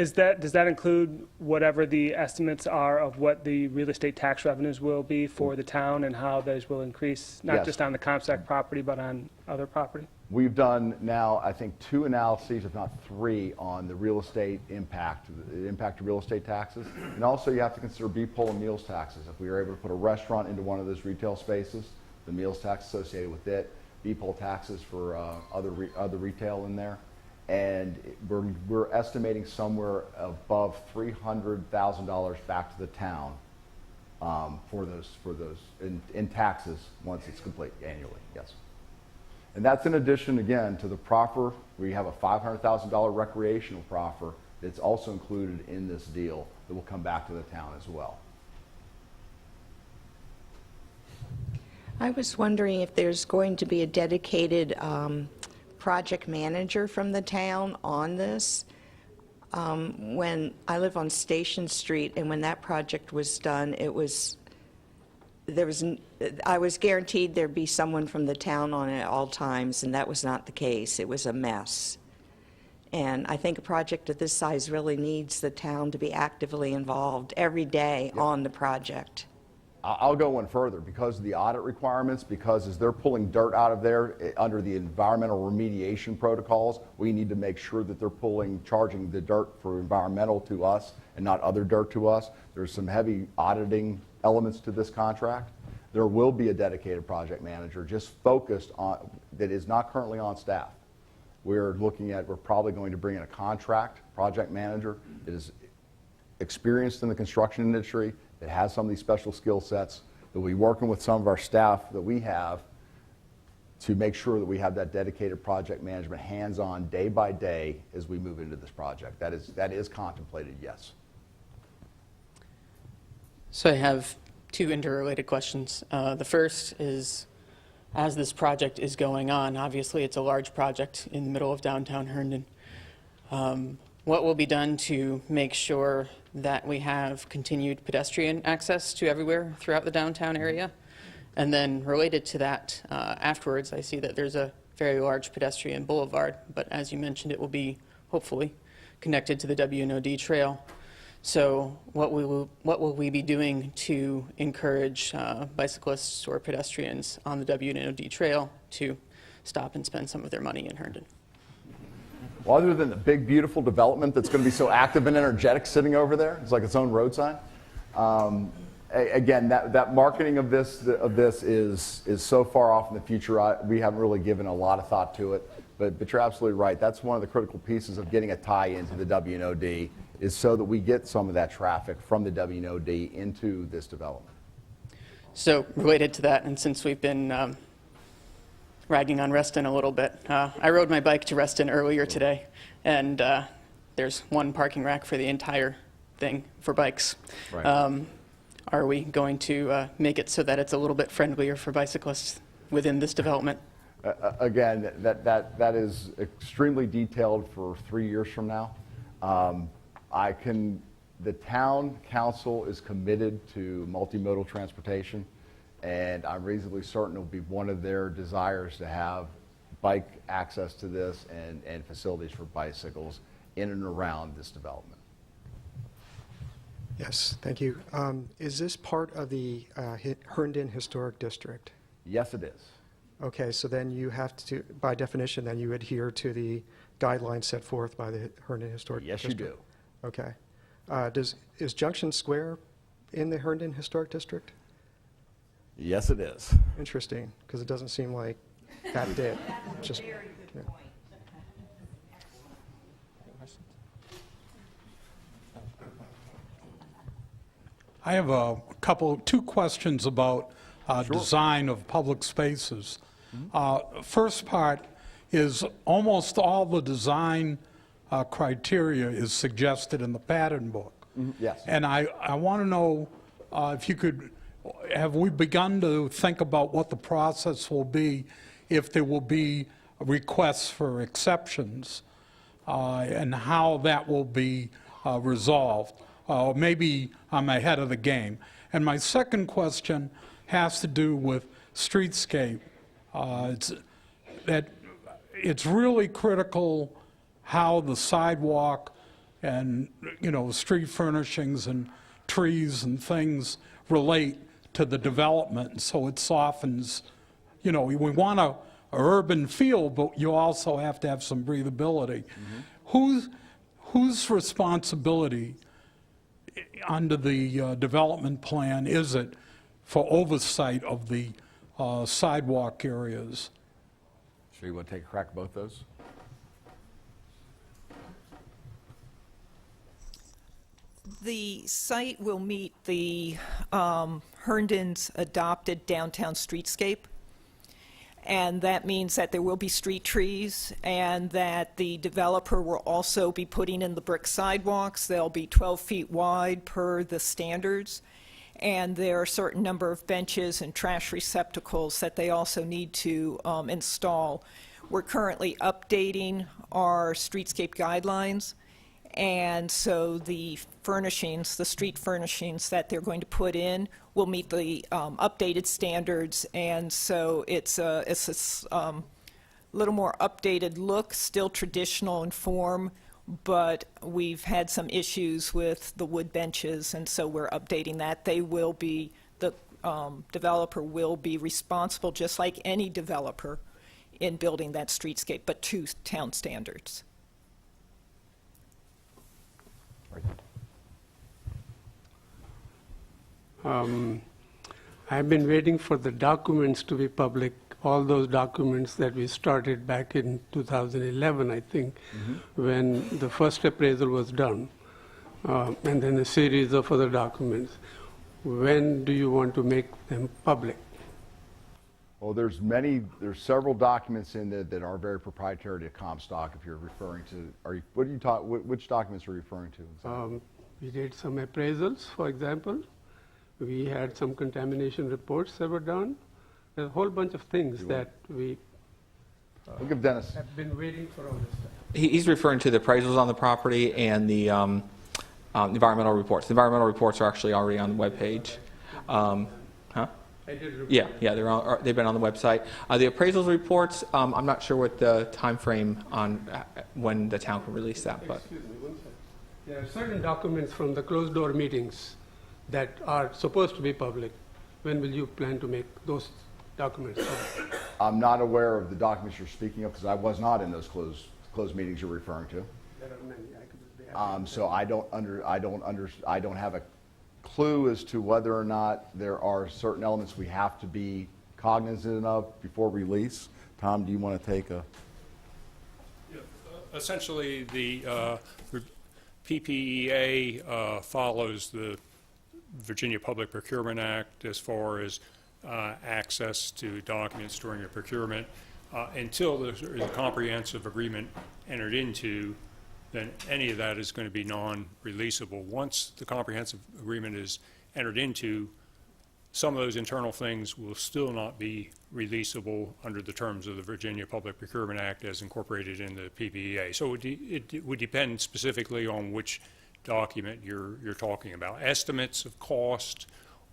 Does that include whatever the estimates are of what the real estate tax revenues will be for the town and how those will increase, not Yes. just on the Comstock property, but on other property? We've done now, I think, 2 analyses, if not 3, on the real estate impact, the impact of real estate taxes. And also you have to consider B-Pole and meals taxes. If we are able to put a restaurant into one of those retail spaces, the meals tax associated with it, B-Pole taxes for other retail in there. And we're estimating somewhere above $300,000 back to the town for those in taxes once it's complete annually. Yes, and that's in addition again to the proffer. We have a $500,000 recreational proffer that's also included in this deal that will come back to the town as well. I was wondering if there's going to be a dedicated project manager from the town on this. When I live on Station Street, and when that project was done, it was I was guaranteed there'd be someone from the town on it at all times, and that was not the case. It was a mess. And I think a project of this size really needs the town to be actively involved every day on the project. I'll go one further. Because of the audit requirements, because as they're pulling dirt out of there under the environmental remediation protocols, we need to make sure that they're charging the dirt for environmental to us and not other dirt to us. There's some heavy auditing elements to this contract. There will be a dedicated project manager just focused on, that is not currently on staff. We're probably going to bring in a contract project manager that is experienced in the construction industry, that has some of these special skill sets, that will be working with some of our staff that we have to make sure that we have that dedicated project management hands-on day by day as we move into this project. That is contemplated, yes. So I have two interrelated questions. The first is, as this project is going on, obviously it's a large project in the middle of downtown Herndon. What will be done to make sure that we have continued pedestrian access to everywhere throughout the downtown area? And then related to that, afterwards, I see that there's a very large pedestrian boulevard, but as you mentioned, it will be hopefully connected to the W&OD trail. So what will we be doing to encourage bicyclists or pedestrians on the W&OD trail to stop and spend some of their money in Herndon? Well, other than the big, beautiful development that's going to be so active and energetic sitting over there, it's like its own road sign. Again, that marketing of this is so far off in the future. We haven't really given a lot of thought to it. But you're absolutely right. That's one of the critical pieces of getting a tie into the W&OD, is so that we get some of that traffic from the W&OD into this development. So related to that, and since we've been ragging on Reston a little bit, I rode my bike to Reston earlier today, and there's one parking rack for the entire thing for bikes. Right. Are we going to make it so that it's a little bit friendlier for bicyclists within this development? Again, that is extremely detailed for 3 years from now. The town council is committed to multimodal transportation, and I'm reasonably certain it will be one of their desires to have bike access to this and facilities for bicycles in and around this development. Yes, thank you. Is this part of the Herndon Historic District? Yes, it is. Okay, so then you have to, by definition, then you adhere to the guidelines set forth by the Herndon Historic Yes, District? you do. Okay. Is Junction Square in the Herndon Historic District? Yes, it is. Interesting, because it doesn't seem like that did. Just, yeah. I have two questions about design of public spaces. First part is almost all the design criteria is suggested in the pattern book. Yes. And I want to know if you could, have we begun to think about what the process will be if there will be requests for exceptions and how that will be resolved? Maybe I'm ahead of the game. And my second question has to do with streetscape. It's really critical how the sidewalk and, street furnishings and trees and things relate to the development, so it softens. We want a urban feel, but you also have to have some breathability. Whose responsibility under the development plan is it for oversight of the sidewalk areas? Sure, you want to take a crack at both those? The site will meet the Herndon's adopted downtown streetscape, and that means that there will be street trees and that the developer will also be putting in the brick sidewalks. They'll be 12 feet wide per the standards, and there are a certain number of benches and trash receptacles that they also need to install. We're currently updating our streetscape guidelines, And so the furnishings, the street furnishings that they're going to put in will meet the updated standards. And so it's a little more updated look, still traditional in form, but we've had some issues with the wood benches, and so we're updating that. They will be, the developer will be responsible, just like any developer, in building that streetscape, but to town standards. I've been waiting for the documents to be public, all those documents that we started back in 2011, I think, when the first appraisal was done, and then a series of other documents. When do you want to make them public? Well, there's several documents in there that are very proprietary to Comstock. If you're referring to, which documents are you referring to exactly? We did some appraisals, for example. We had some contamination reports that were done. There's a whole bunch of things that we We'll give Dennis. have been waiting for all this time. He's referring to the appraisals on the property and the environmental reports. The environmental reports are actually already on the webpage. Yeah, they've been on the website. The appraisals reports, I'm not sure what the time frame on when the town can release that, but. Excuse me, 1 second. There are certain documents from the closed-door meetings that are supposed to be public. When will you plan to make those documents public? I'm not aware of the documents you're speaking of because I was not in those closed meetings you're referring to. There are many. I could just be happy. So I don't have a clue as to whether or not there are certain elements we have to be cognizant of before release. Tom, do you want to take a? Yeah, essentially, the PPEA follows the Virginia Public Procurement Act as far as access to documents during a procurement. Until there's a comprehensive agreement entered into, then any of that is going to be non-releasable. Once the comprehensive agreement is entered into, some of those internal things will still not be releasable under the terms of the Virginia Public Procurement Act as incorporated in the PPEA. So it would depend specifically on which document you're talking about. Estimates of cost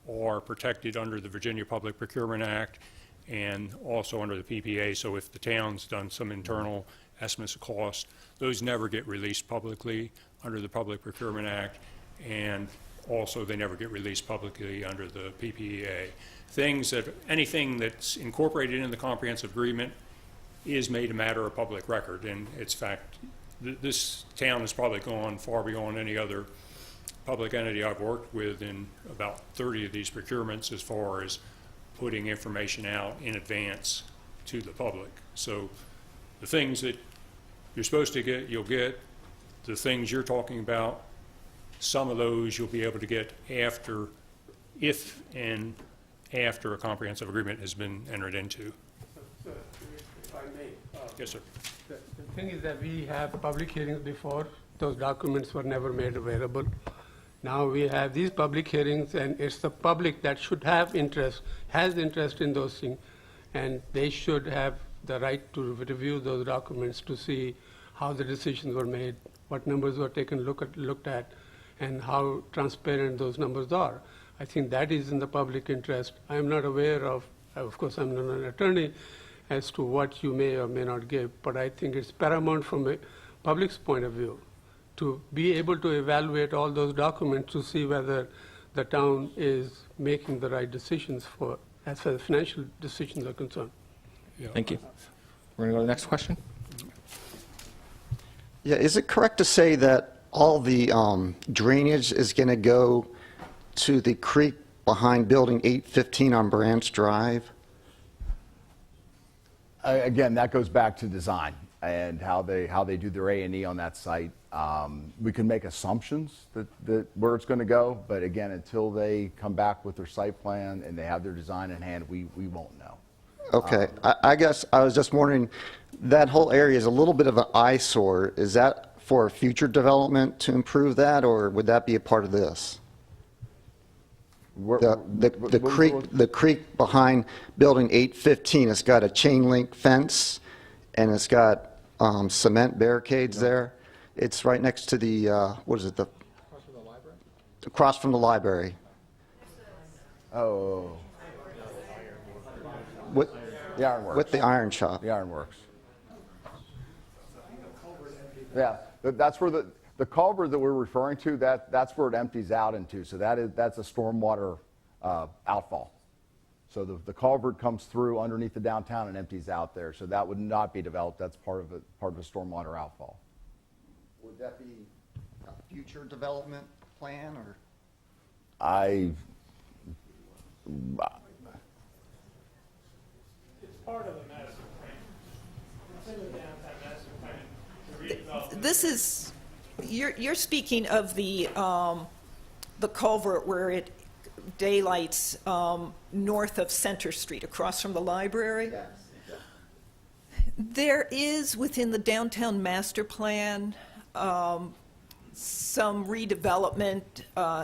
are protected under the Virginia Public Procurement Act and also under the PPA. So if the town's done some internal estimates of cost, those never get released publicly under the Public Procurement Act, and also they never get released publicly under the PPEA. Anything that's incorporated in the comprehensive agreement is made a matter of public record, and it's fact, this town has probably gone far beyond any other public entity I've worked with in about 30 of these procurements as far as putting information out in advance to the public. So the things that you're supposed to get, you'll get. The things you're talking about, some of those you'll be able to get after, if and after a comprehensive agreement has been entered into. Sir, if I may. Yes, sir. The thing is that we have public hearings before. Those documents were never made available. Now we have these public hearings, and it's the public that should have interest, has interest in those things, and they should have the right to review those documents to see how the decisions were made, what numbers were looked at, and how transparent those numbers are. I think that is in the public interest. I am not aware of course, I'm not an attorney, as to what you may or may not give, but I think it's paramount from a public's point of view to be able to evaluate all those documents to see whether the town is making the right decisions as far as financial decisions are concerned. Yeah. Thank you. We're going to go to the next question. Yeah, is it correct to say that all the drainage is going to go to the creek behind Building 815 on Branch Drive? Again, that goes back to design and how they do their A&E on that site. We can make assumptions that where it's going to go, but again, until they come back with their site plan and they have their design in hand, we won't know. Okay, I guess I was just wondering, that whole area is a little bit of an eyesore. Is that for future development to improve that, or would that be a part of this? The creek behind Building 815, it's got a chain link fence and it's got cement barricades there. It's right next to the, what is it, across from the library. Oh, With, the ironworks. with the iron shop. The ironworks. Yeah, that's where the culvert that we're referring to, that's where it empties out into. So that's a stormwater outfall. So the culvert comes through underneath the downtown and empties out there. So that would not be developed. That's part of a stormwater outfall. Would that be a future development plan, or? I It's part of the master plan. It's in the downtown master plan to redevelop. This is, you're speaking of the culvert where it daylights north of Center Street, across from the library? Yes. There is, within the downtown master plan, some redevelopment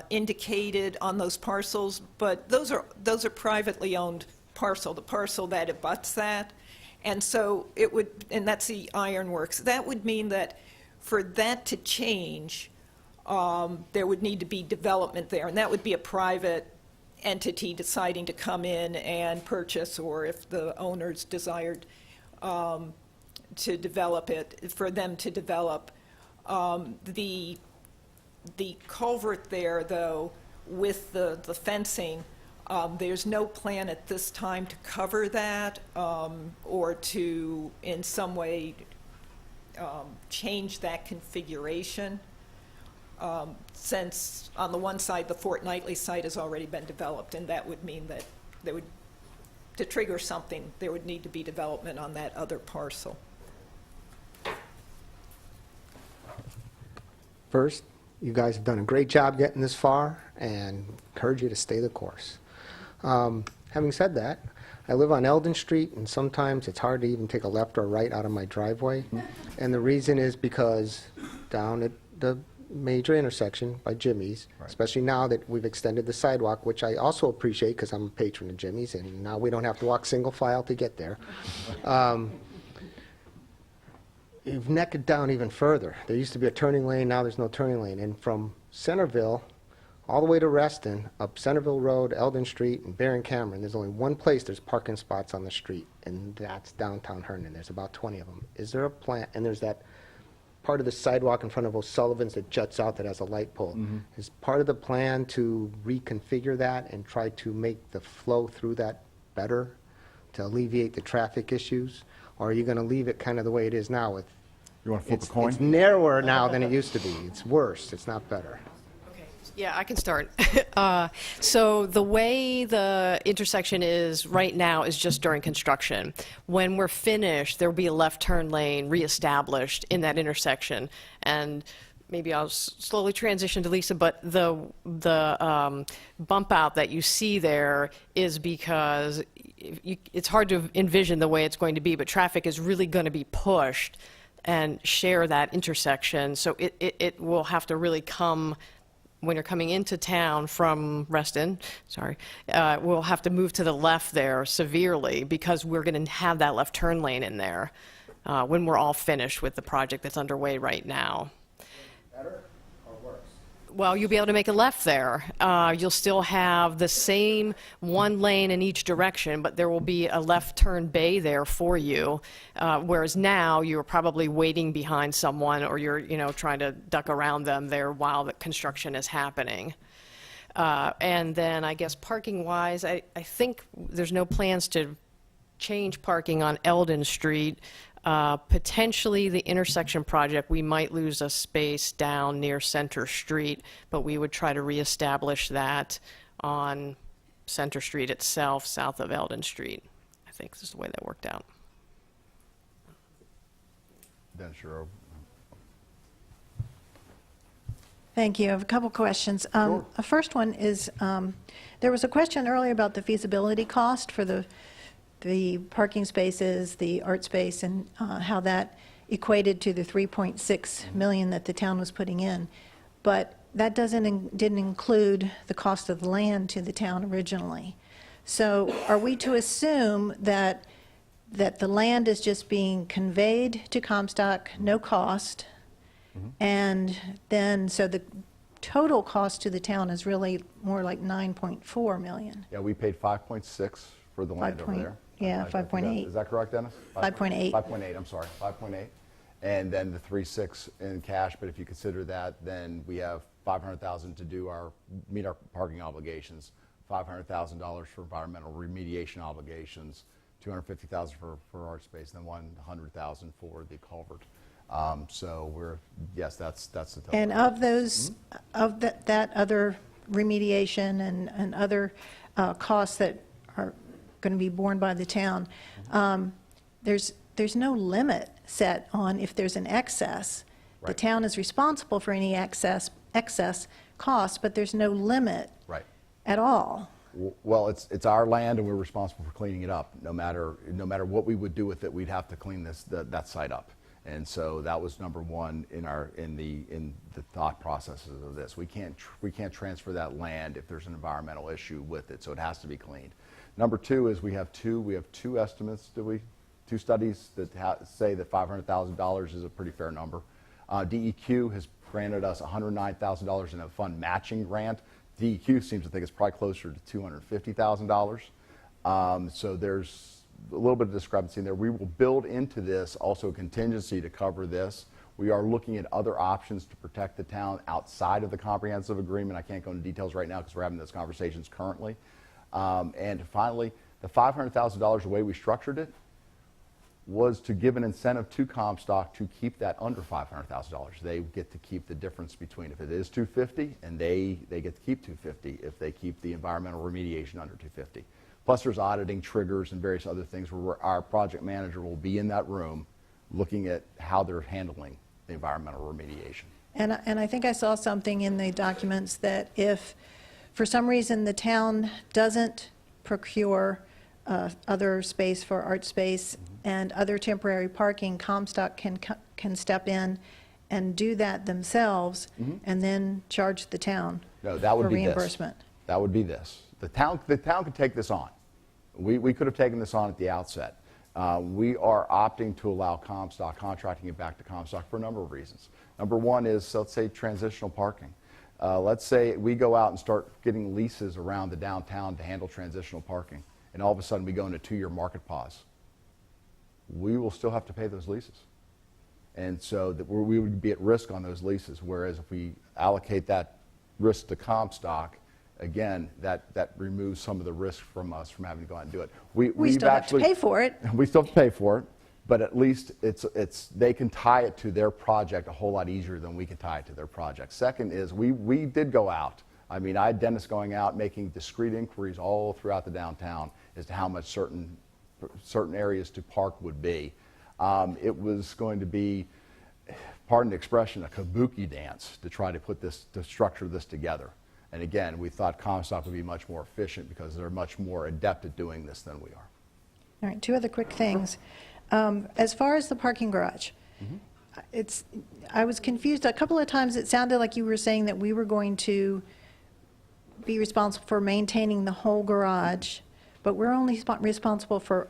indicated on those parcels, but those are privately owned parcel, the parcel that abuts that. And so it would, and that's the ironworks. That would mean that for that to change, there would need to be development there, and that would be a private entity deciding to come in and purchase, or if the owners desired to develop it, for them to develop. The culvert there, though, with the fencing, there's no plan at this time to cover that or to, in some way, change that configuration. Since on the one side, the Fortnightly site has already been developed, and that would mean that there would, to trigger something, there would need to be development on that other parcel. First, you guys have done a great job getting this far, and encourage you to stay the course. Having said that, I live on Eldon Street, and sometimes it's hard to even take a left or a right out of my driveway. And the reason is because down at the major intersection by Jimmy's, especially now that we've extended the sidewalk, which I also appreciate because I'm a patron of Jimmy's, and now we don't have to walk single file to get there. You've necked it down even further. There used to be a turning lane, now there's no turning lane. And from Centerville all the way to Reston, up Centerville Road, Eldon Street, and Barron Cameron, there's only one place there's parking spots on the street, and that's downtown Herndon. There's about 20 of them. Is there a plan? And there's that part of the sidewalk in front of O'Sullivan's that juts out that has a light pole. Mm-hmm. Is part of the plan to reconfigure that and try to make the flow through that better to alleviate the traffic issues? Or are you going to leave it kind of the way it is now with? You want to flip a coin? It's narrower now than it used to be. It's worse. It's not better. Yeah, I can start. So the way the intersection is right now is just during construction. When we're finished, there will be a left turn lane reestablished in that intersection. And maybe I'll slowly transition to Lisa, but the bump out that you see there is because it's hard to envision the way it's going to be, but traffic is really going to be pushed and share that intersection. So it will have to really come, when you're coming into town from Reston, we'll have to move to the left there severely because we're going to have that left turn lane in there when we're all finished with the project that's underway right now. Better or worse? Well, you'll be able to make a left there. You'll still have the same one lane in each direction, but there will be a left turn bay there for you. Whereas now you're probably waiting behind someone, or you're trying to duck around them there while the construction is happening. And then I guess parking-wise, I think there's no plans to change parking on Eldon Street. Potentially the intersection project, we might lose a space down near Center Street, but we would try to reestablish that on Center Street itself, south of Eldon Street. I think this is the way that worked out. Then sure. Thank you. I have a couple questions. The first one is, there was a question earlier about the feasibility cost for the parking spaces, the art space, and how that equated to the $3.6 million that the town was putting in. But that didn't include the cost of the land to the town originally. So are we to assume that the land is just being conveyed to Comstock, no cost, And then, so the total cost to the town is really more like 9.4 million. Yeah, we paid 5.6 for the land over there. Yeah, I think 5.8. Is that correct, Dennis? 5.8. 5.8, I'm sorry, 5.8. And then the 3.6 in cash, but if you consider that, then we have 500,000 to meet our parking obligations, $500,000 for environmental remediation obligations, 250,000 for art space, then 100,000 for the culvert. So yes, that's the total. And of those, of that other remediation and other costs that are going to be borne by the town, there's no limit set on if there's an excess. The town is responsible for any excess costs, but there's no limit at all. Well, it's our land, and we're responsible for cleaning it up. No matter what we would do with it, we'd have to clean that site up. And so that was number one in the thought processes of this. We can't transfer that land if there's an environmental issue with it, so it has to be cleaned. Number two is we have two estimates, two studies that say that $500,000 is a pretty fair number. DEQ has granted us $109,000 in a fund matching grant. DEQ seems to think it's probably closer to $250,000. So there's a little bit of discrepancy in there. We will build into this also a contingency to cover this. We are looking at other options to protect the town outside of the comprehensive agreement. I can't go into details right now because we're having those conversations currently. And finally, the $500,000, the way we structured it, was to give an incentive to Comstock to keep that under $500,000. They get to keep the difference between, if it is $250,000, and they get to keep $250,000 if they keep the environmental remediation under $250,000. Plus there's auditing triggers and various other things where our project manager will be in that room looking at how they're handling the environmental remediation. And I think I saw something in the documents that if for some reason the town doesn't procure other space for art space and other temporary parking, Comstock can step in and do that themselves and then charge the town that would for be reimbursement. That would be this. The town could take this on. We could have taken this on at the outset. We are opting to allow Comstock, contracting it back to Comstock for a number of reasons. Number one is, let's say, transitional parking. Let's say we go out and start getting leases around the downtown to handle transitional parking, and all of a sudden we go into 2-year market pause. We will still have to pay those leases. And so we would be at risk on those leases, whereas if we allocate that risk to Comstock, again, that removes some of the risk from us from having to go out and do it. We still have to pay for it. We still have to pay for it, but at least they can tie it to their project a whole lot easier than we can tie it to their project. Second is we did go out. I mean, I had Dennis going out making discrete inquiries all throughout the downtown as to how much certain areas to park would be. It was going to be, pardon the expression, a kabuki dance to try to structure this together. And again, we thought Comstock would be much more efficient because they're much more adept at doing this than we are. All right, two other quick things. As far as the parking garage, I was confused. A couple of times it sounded like you were saying that we were going to be responsible for maintaining the whole garage, but we're only responsible for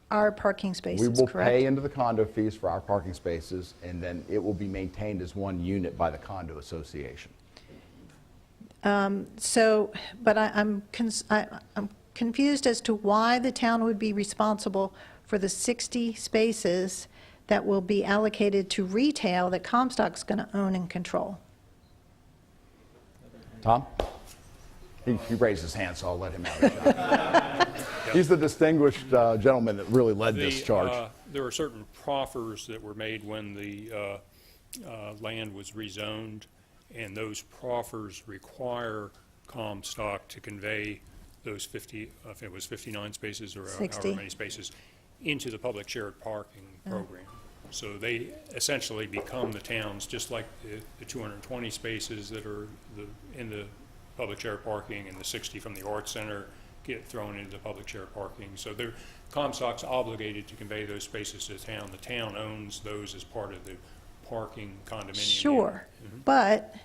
our parking spaces, We will correct? pay into the condo fees for our parking spaces, and then it will be maintained as one unit by the condo association. But I'm confused as to why the town would be responsible for the 60 spaces that will be allocated to retail that Comstock's going to own and control. Tom? He raised his hand, so I'll let him have a shot. He's the distinguished gentleman that really led this charge. There are certain proffers that were made when the land was rezoned, and those proffers require Comstock to convey those 50, if it was 59 spaces or 60. however many spaces, into the public shared parking program. So they essentially become the town's, just like the 220 spaces that are in the public shared parking and the 60 from the Arts Center get thrown into the public shared parking. So Comstock's obligated to convey those spaces to the town. The town owns those as part of the parking condominium. Sure, but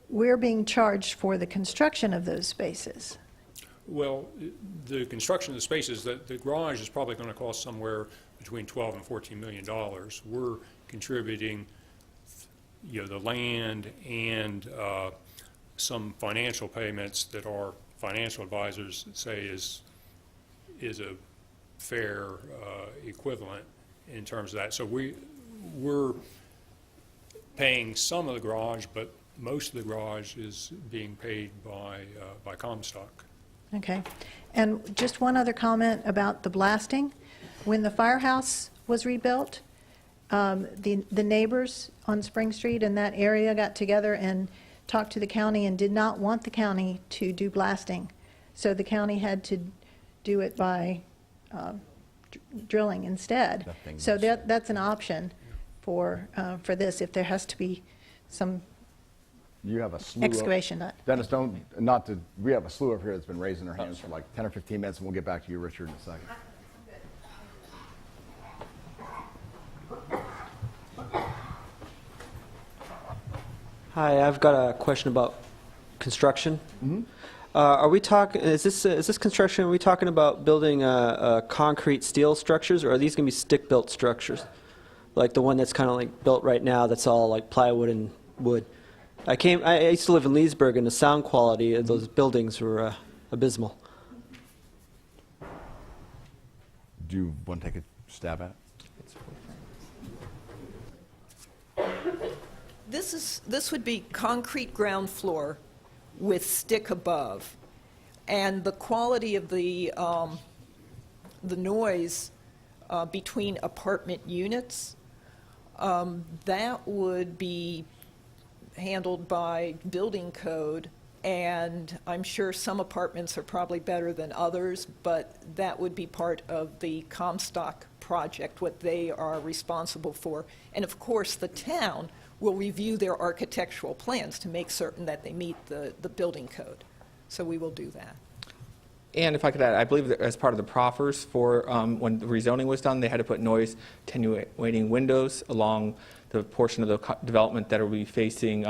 we're being charged for the construction of those spaces. Well, the construction of the spaces, the garage is probably going to cost somewhere between $12 and $14 million. We're contributing the land and some financial payments that our financial advisors say is a fair equivalent in terms of that. So we're paying some of the garage, but most of the garage is being paid by Comstock. Okay. And just one other comment about the blasting. When the firehouse was rebuilt, the neighbors on Spring Street in that area got together and talked to the county and did not want the county to do blasting. So the county had to do it by drilling instead. So that's an option for this if there has to be some You have a slew excavation. Dennis, we have a slew over here that's been raising their hands for like 10 or 15 minutes, and we'll get back to you, Richard, in a second. Hi, I've got a question about construction. Are we talking? Is this construction? Are we talking about building concrete steel structures, or are these going to be stick-built structures, like the one that's kind of like built right now? That's all like plywood and wood. I used to live in Leesburg, and the sound quality of those buildings were abysmal. Do you want to take a stab at it? This would be concrete ground floor with stick above, and the quality of the noise between apartment units, that would be handled by building code, and I'm sure some apartments are probably better than others, but that would be part of the Comstock project, what they are responsible for. And of course, the town will review their architectural plans to make certain that they meet the building code. So we will do that. And if I could add, I believe that as part of the proffers for when the rezoning was done, they had to put noise attenuating windows along the portion of the development that will be facing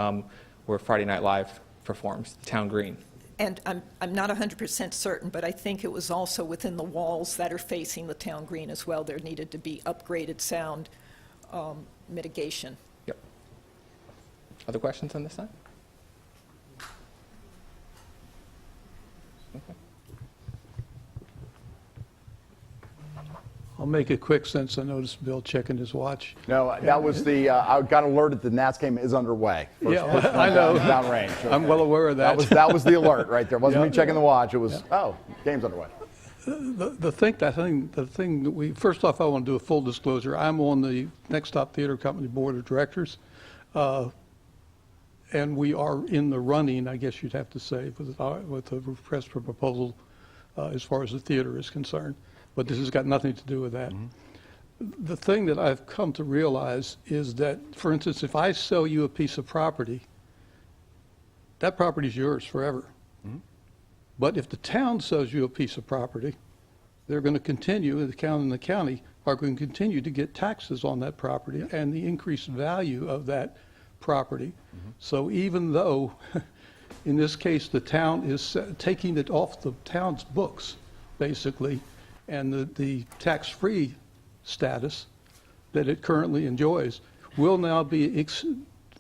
where Friday Night Live performs, Town Green. And I'm not 100% certain, but I think it was also within the walls that are facing the Town Green as well. There needed to be upgraded sound mitigation. Yep. Other questions on this side? Okay. I'll make it quick since I noticed Bill checking his watch. No, that was I got alerted the Nats game is underway. Yeah, I know. Downrange. Okay. I'm well aware of that. That was the alert right there. It wasn't me checking the watch. It was, game's underway. The thing that we, first off, I want to do a full disclosure. I'm on the Next Stop Theater Company Board of Directors, and we are in the running, I guess you'd have to say, with the request for proposal as far as the theater is concerned. But this has got nothing to do with that. Mm-hmm. The thing that I've come to realize is that, for instance, if I sell you a piece of property, that property is yours forever. Mm-hmm. But if the town sells you a piece of property, they're going to continue, the town and the county are going to continue to get taxes on that property and the increased value of that property. Mm-hmm. So even though, in this case, the town is taking it off the town's books, basically, and the tax-free status that it currently enjoys, will now be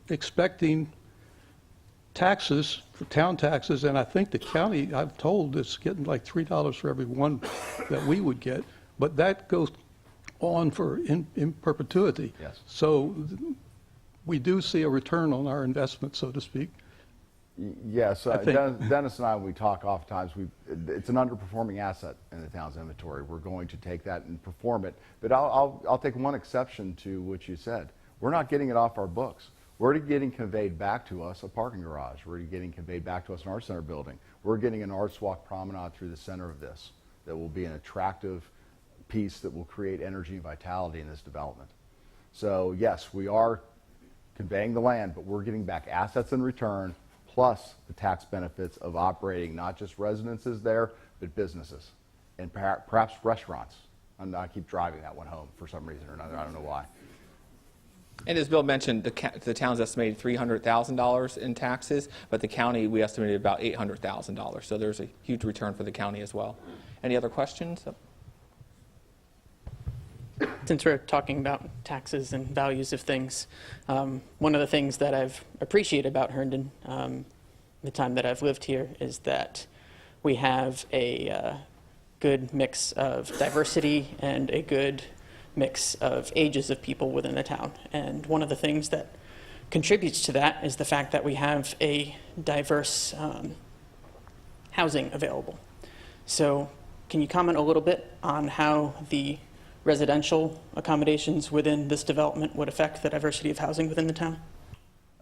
expecting taxes, for town taxes, and I think the county, I've told, is getting like $3 for every one that we would get, but that goes on for in perpetuity. Yes. So we do see a return on our investment, so to speak. Yes, Dennis and I, we talk oftentimes, it's an underperforming asset in the town's inventory. We're going to take that and perform it. But I'll take one exception to what you said. We're not getting it off our books. We're getting conveyed back to us a parking garage. We're getting conveyed back to us an art center building. We're getting an arts walk promenade through the center of this that will be an attractive piece that will create energy and vitality in this development. So yes, we are conveying the land, but we're getting back assets in return, plus the tax benefits of operating not just residences there, but businesses and perhaps restaurants. I keep driving that one home for some reason or another. I don't know why. And as Bill mentioned, the town's estimated $300,000 in taxes, but the county, we estimated about $800,000. So there's a huge return for the county as well. Any other questions? Since we're talking about taxes and values of things, one of the things that I've appreciated about Herndon, the time that I've lived here, is that we have a good mix of diversity and a good mix of ages of people within the town. And one of the things that contributes to that is the fact that we have a diverse housing available. So can you comment a little bit on how the residential accommodations within this development would affect the diversity of housing within the town?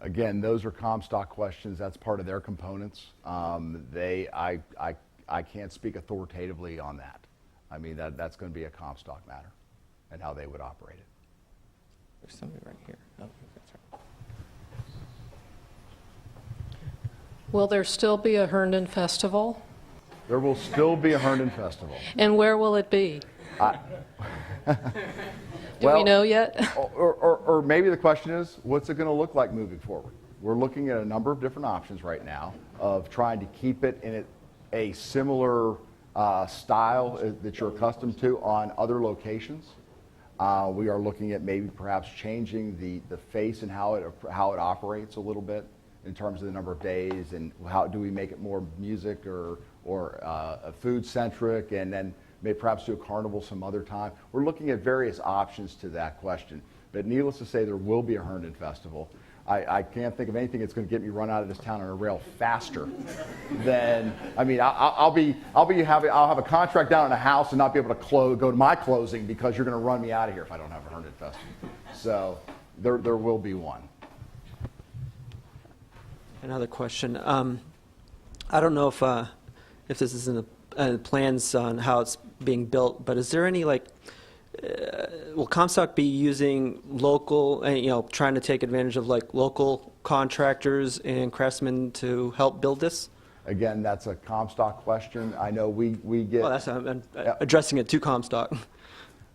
Again, those are Comstock questions. That's part of their components. I can't speak authoritatively on that. I mean, that's going to be a Comstock matter and how they would operate it. There's somebody right here. Oh, that's right. Will there still be a Herndon Festival? There will still be a Herndon Festival. And where will it be? Do Well, we know yet? or maybe the question is, what's it going to look like moving forward? We're looking at a number of different options right now of trying to keep it in a similar style that you're accustomed to on other locations. We are looking at maybe perhaps changing the face and how it operates a little bit in terms of the number of days, and how do we make it more music or food centric, and then maybe perhaps do a carnival some other time. We're looking at various options to that question. But needless to say, there will be a Herndon Festival. I can't think of anything that's going to get me run out of this town on a rail faster than, I mean, I'll have a contract down in a house and not be able to go to my closing because you're going to run me out of here if I don't have a Herndon Festival. So there will be one. Another question. I don't know if this is in the plans on how it's being built, but is there any, like, will Comstock be using local, trying to take advantage of like local contractors and craftsmen to help build this? Again, that's a Comstock question. I know we get. Well, I'm addressing it to Comstock.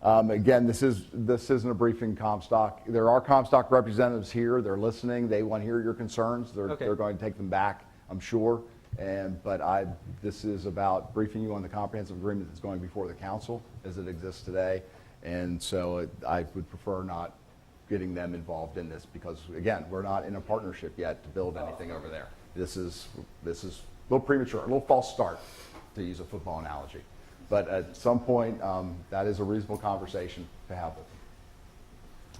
Again, this isn't a briefing Comstock. There are Comstock representatives here. They're listening. They want to hear your concerns. They're going to take them back, I'm sure. But this is about briefing you on the comprehensive agreement that's going before the council as it exists today. And so I would prefer not getting them involved in this because, again, we're not in a partnership yet to build anything over there. This is a little premature, a little false start, to use a football analogy. But at some point, that is a reasonable conversation to have with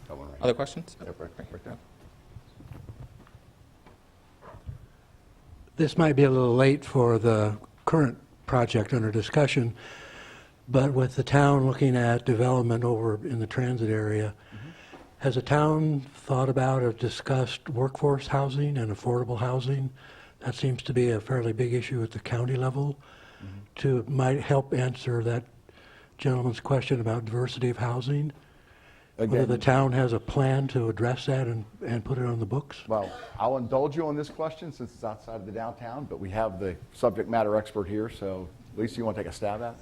them. Other questions? Yep, right there. This might be a little late for the current project under discussion, but with the town looking at development over in the transit area, has the town thought about or discussed workforce housing and affordable housing? That seems to be a fairly big issue at the county level. Might help answer that gentleman's question about diversity of housing. Whether the town has a plan to address that and put it on the books? Well, I'll indulge you on this question since it's outside of the downtown, but we have the subject matter expert here, so Lisa, you want to take a stab at it?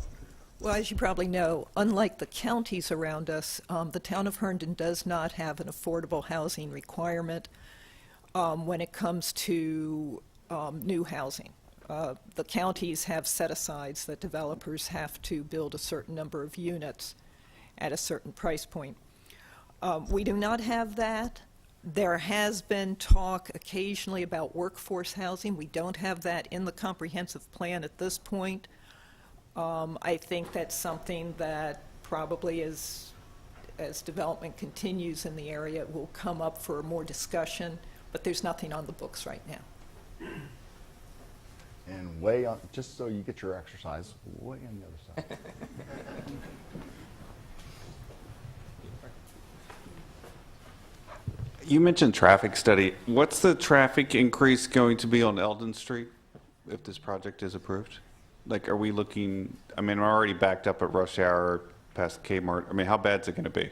Well, as you probably know, unlike the counties around us, the town of Herndon does not have an affordable housing requirement when it comes to new housing. The counties have set-asides that developers have to build a certain number of units at a certain price point. We do not have that. There has been talk occasionally about workforce housing. We don't have that in the comprehensive plan at this point. I think that's something that probably as development continues in the area will come up for more discussion, but there's nothing on the books right now. And way on, just so you get your exercise, way on the other side. You mentioned traffic study. What's the traffic increase going to be on Eldon Street if this project is approved? Like, are we looking, I mean, we're already backed up at rush hour past Kmart. I mean, how bad is it going to be?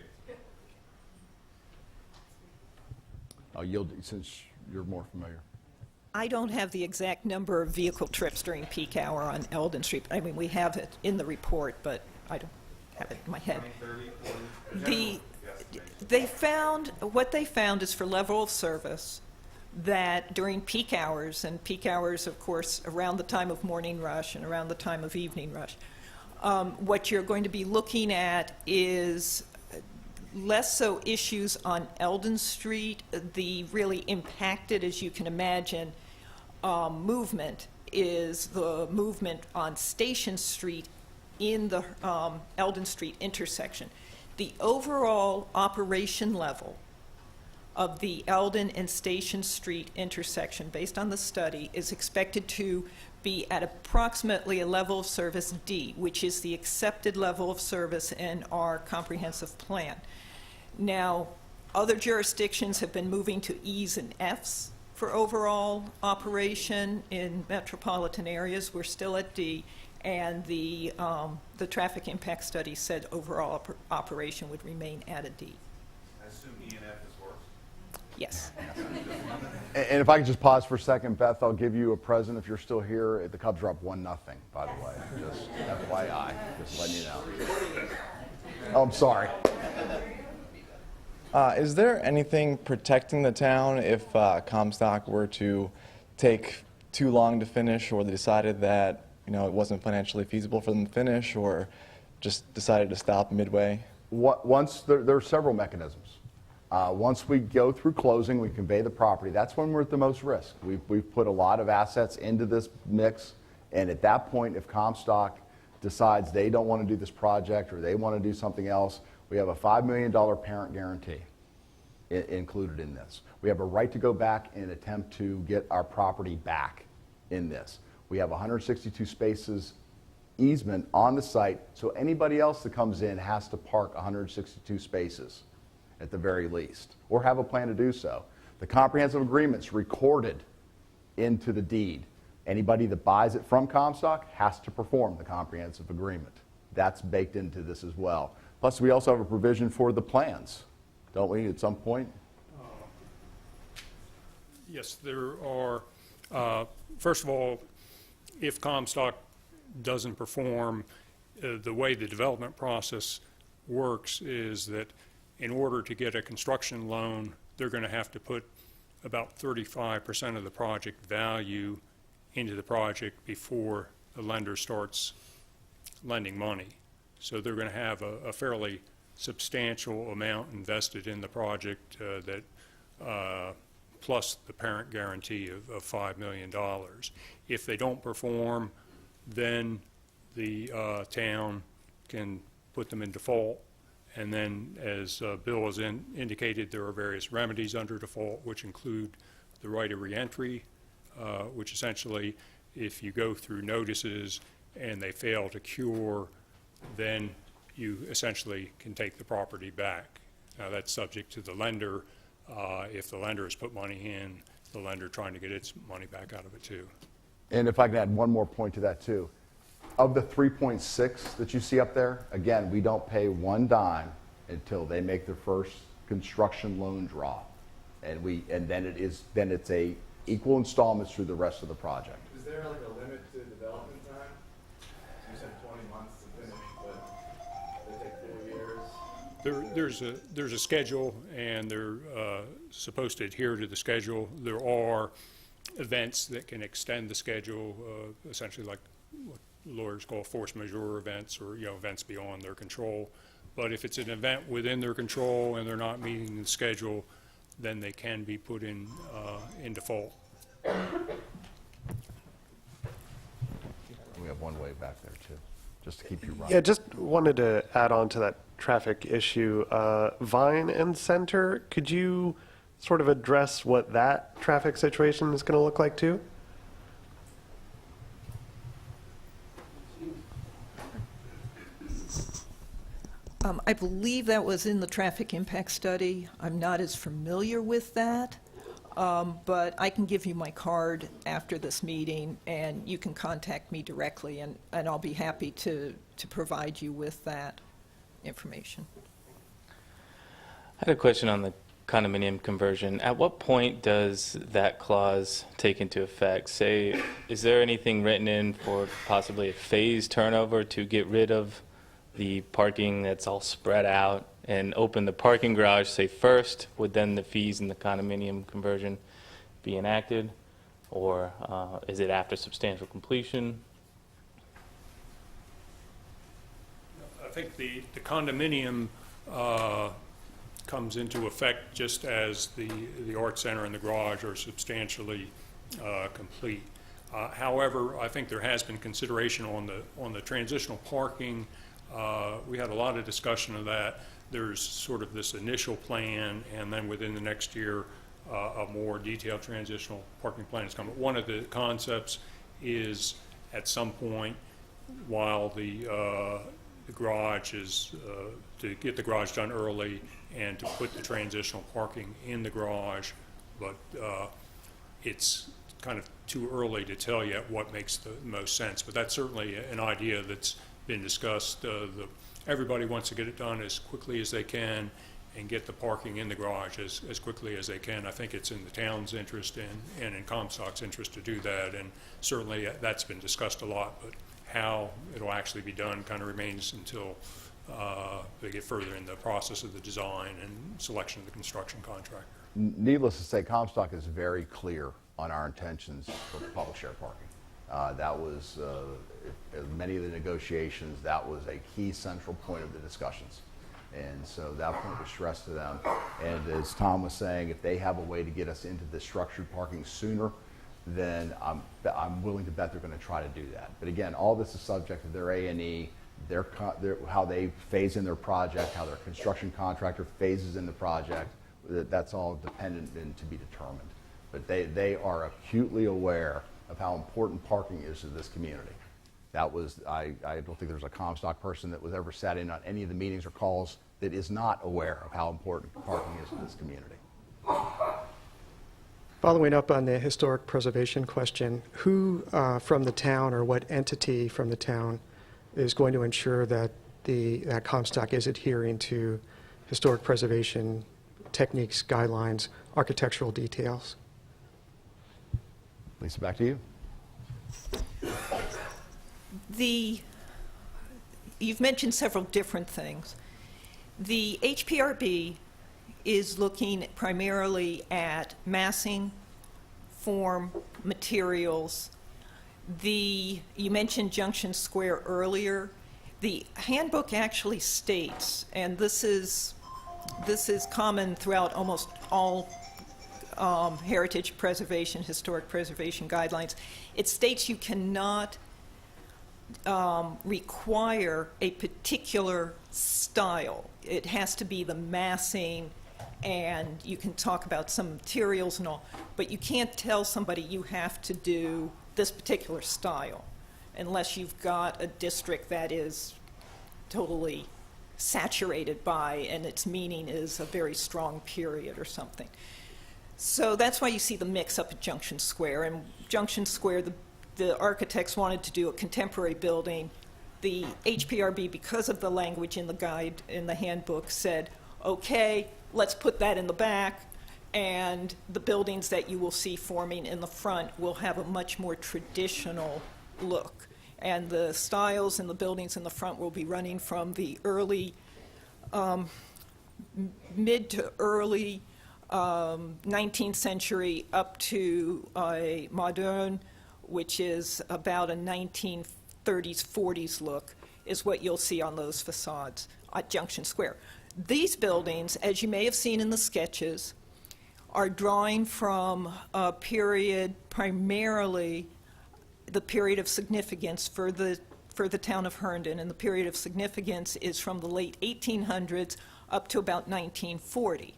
I'll yield since you're more familiar. I don't have the exact number of vehicle trips during peak hour on Eldon Street. I mean, we have it in the report, but I don't have it in my head. 30, 40? What they found is for level of service that during peak hours, and peak hours, of course, around the time of morning rush and around the time of evening rush, what you're going to be looking at is less so issues on Eldon Street. The really impacted, as you can imagine, movement is the movement on Station Street in the Eldon Street intersection. The overall operation level of the Eldon and Station Street intersection, based on the study, is expected to be at approximately a level of service D, which is the accepted level of service in our comprehensive plan. Now, other jurisdictions have been moving to E's and F's for overall operation. In metropolitan areas, we're still at D, and the traffic impact study said overall operation would remain at a D. I assume E and F is worse. Yes. And if I could just pause for a second, Beth, I'll give you a present if you're still here. The Cubs are up 1-0, by the way. Just FYI, just letting you know. Oh, I'm sorry. Is there anything protecting the town if Comstock were to take too long to finish, or they decided that it wasn't financially feasible for them to finish, or just decided to stop midway? Once there are several mechanisms. Once we go through closing, we convey the property. That's when we're at the most risk. We've put a lot of assets into this mix, and at that point, if Comstock decides they don't want to do this project or they want to do something else, we have a $5 million parent guarantee included in this. We have a right to go back and attempt to get our property back in this. We have 162 spaces easement on the site, so anybody else that comes in has to park 162 spaces at the very least, or have a plan to do so. The comprehensive agreement's recorded into the deed. Anybody that buys it from Comstock has to perform the comprehensive agreement. That's baked into this as well. Plus, we also have a provision for the plans, don't we, at some point? Yes, there are. First of all, if Comstock doesn't perform, the way the development process works is that in order to get a construction loan, they're going to have to put about 35% of the project value into the project before the lender starts lending money. So they're going to have a fairly substantial amount invested in the project plus the parent guarantee of $5 million. If they don't perform, then the town can put them in default. And then, as Bill has indicated, there are various remedies under default, which include the right of reentry, which essentially, if you go through notices and they fail to cure, then you essentially can take the property back. Now, that's subject to the lender. If the lender has put money in, the lender trying to get its money back out of it, too. And if I can add one more point to that, too. Of the 3.6 that you see up there, again, we don't pay one dime until they make their first construction loan draw. And then it's a equal installments through the rest of the project. Is there like a limit to development time? You said 20 months to finish, but they take 4 years. There's a schedule, and they're supposed to adhere to the schedule. There are events that can extend the schedule, essentially like what lawyers call force majeure events, or events beyond their control. But if it's an event within their control and they're not meeting the schedule, then they can be put in default. We have one way back there too, just to keep you right. Yeah, just wanted to add on to that traffic issue. Vine and Center, could you sort of address what that traffic situation is going to look like too? I believe that was in the traffic impact study. I'm not as familiar with that, but I can give you my card after this meeting, and you can contact me directly, and I'll be happy to provide you with that information. I had a question on the condominium conversion. At what point does that clause take into effect? Say, is there anything written in for possibly a phased turnover to get rid of the parking that's all spread out and open the parking garage, say, first? Would then the fees in the condominium conversion be enacted? Or is it after substantial completion? I think the condominium comes into effect just as the art center and the garage are substantially complete. However, I think there has been consideration on the transitional parking. We had a lot of discussion of that. There's sort of this initial plan, and then within the next year, a more detailed transitional parking plan is coming. One of the concepts is at some point, while the garage is to get the garage done early and to put the transitional parking in the garage, but it's kind of too early to tell yet what makes the most sense. But that's certainly an idea that's been discussed. Everybody wants to get it done as quickly as they can and get the parking in the garage as quickly as they can. I think it's in the town's interest and in Comstock's interest to do that, and certainly that's been discussed a lot, but how it'll actually be done kind of remains until they get further in the process of the design and selection of the construction contractor. Needless to say, Comstock is very clear on our intentions for public share parking. That was, many of the negotiations, that was a key central point of the discussions. And so that point was stressed to them. And as Tom was saying, if they have a way to get us into the structured parking sooner, then I'm willing to bet they're going to try to do that. But again, all this is subject to their A&E, how they phase in their project, how their construction contractor phases in the project. That's all dependent and to be determined. But they are acutely aware of how important parking is to this community. That was, I don't think there's a Comstock person that was ever sat in on any of the meetings or calls that is not aware of how important parking is to this community. Following up on the historic preservation question, who from the town or what entity from the town is going to ensure that that Comstock is adhering to historic preservation techniques, guidelines, architectural details? Lisa, back to you. You've mentioned several different things. The HPRB is looking primarily at massing, form, materials. You mentioned Junction Square earlier. The handbook actually states, and this is common throughout almost all heritage preservation, historic preservation guidelines. It states you cannot require a particular style. It has to be the massing, and you can talk about some materials and all, but you can't tell somebody you have to do this particular style unless you've got a district that is totally saturated by, and its meaning is a very strong period or something. So that's why you see the mix up at Junction Square. And Junction Square, the architects wanted to do a contemporary building. The HPRB, because of the language in the guide, in the handbook, said, okay, let's put that in the back, and the buildings that you will see forming in the front will have a much more traditional look. And the styles in the buildings in the front will be running from the early, mid to early 19th century up to a modern, which is about a 1930s, 40s look, is what you'll see on those facades at Junction Square. These buildings, as you may have seen in the sketches, are drawing from a period, primarily the period of significance for the town of Herndon, and the period of significance is from the late 1800s up to about 1940.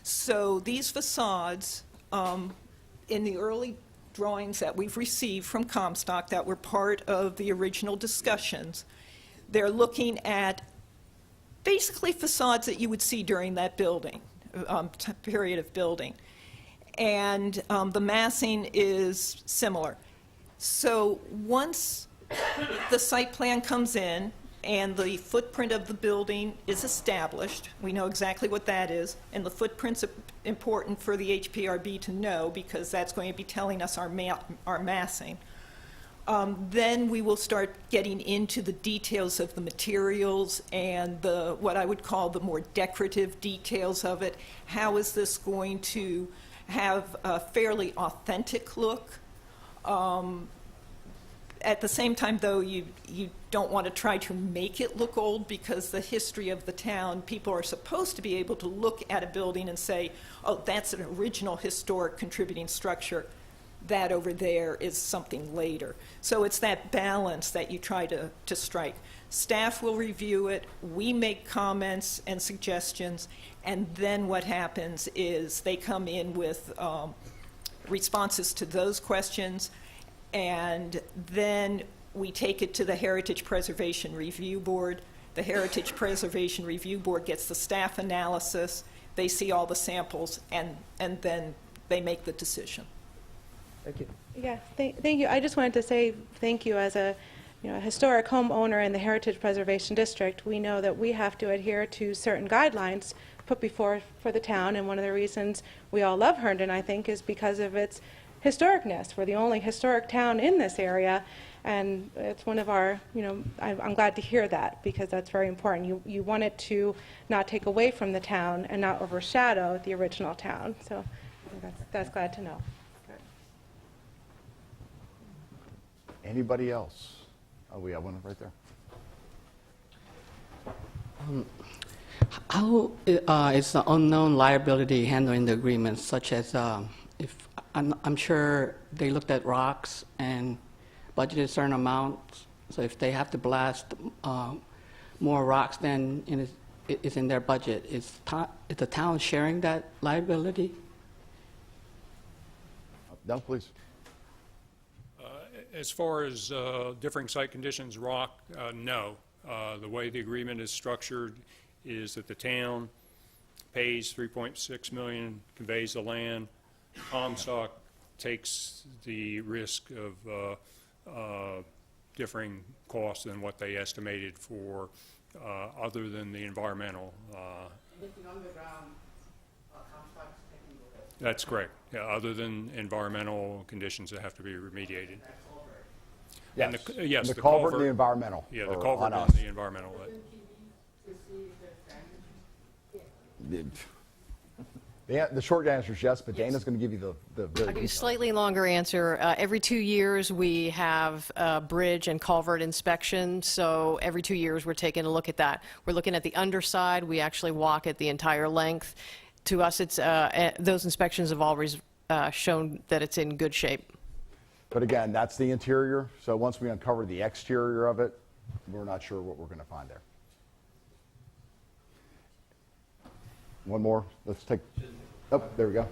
So these facades, in the early drawings that we've received from Comstock that were part of the original discussions, they're looking at basically facades that you would see during that building, period of building. And the massing is similar. So once the site plan comes in and the footprint of the building is established, we know exactly what that is, and the footprint's important for the HPRB to know because that's going to be telling us our massing. Then we will start getting into the details of the materials and what I would call the more decorative details of it. How is this going to have a fairly authentic look? At the same time, though, you don't want to try to make it look old, because the history of the town, people are supposed to be able to look at a building and say, oh, that's an original historic contributing structure. That over there is something later. So it's that balance that you try to strike. Staff will review it, we make comments and suggestions, and then what happens is they come in with responses to those questions, and then we take it to the Heritage Preservation Review Board. The Heritage Preservation Review Board gets the staff analysis, they see all the samples, and then they make the decision. Thank you. Yeah, thank you. I just wanted to say thank you as a historic homeowner in the Heritage Preservation District. We know that we have to adhere to certain guidelines put before for the town, and one of the reasons we all love Herndon, I think, is because of its historicness. We're the only historic town in this area, and it's one of our, I'm glad to hear that, because that's very important. You want it to not take away from the town and not overshadow the original town. So that's glad to know. Anybody else? Oh, we have one right there. How is the unknown liability handled in the agreement, such as if I'm sure they looked at rocks and budgeted a certain amount, so if they have to blast more rocks than is in their budget, is the town sharing that liability? No, please. As far as differing site conditions, rock, no. The way the agreement is structured is that the town pays $3.6 million, conveys the land. Comstock takes the risk of differing costs than what they estimated for other than the environmental. That's correct. Yeah, other than environmental conditions that have to be remediated. Yes, and yes, the culvert and the environmental. Yeah, the are culvert on and us. the environmental. The short answer is yes, but Dana's going to give you the very I'll give you a detailed. slightly longer answer. Every 2 years, we have a bridge and culvert inspection, so every 2 years, we're taking a look at that. We're looking at the underside. We actually walk it the entire length. To us, it's those inspections have always shown that it's in good shape. But again, that's the interior, so once we uncover the exterior of it, we're not sure what we're going to find there. One more. Let's take. Oh, there we go.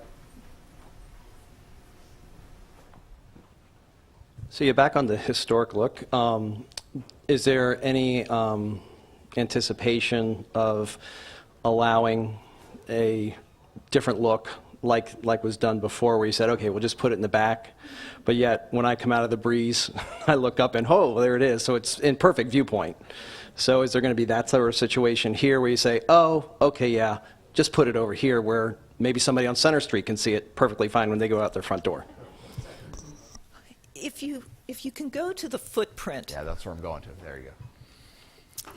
So you're back on the historic look. Is there any anticipation of allowing a different look like was done before, where you said, okay, we'll just put it in the back, but yet when I come out of the breeze, I look up and, oh, there it is. So it's in perfect viewpoint. So is there going to be that sort of situation here where you say, oh, okay, yeah, just put it over here where maybe somebody on Center Street can see it perfectly fine when they go out their front door? If you can go to the footprint, Yeah, that's where I'm going to. There you go.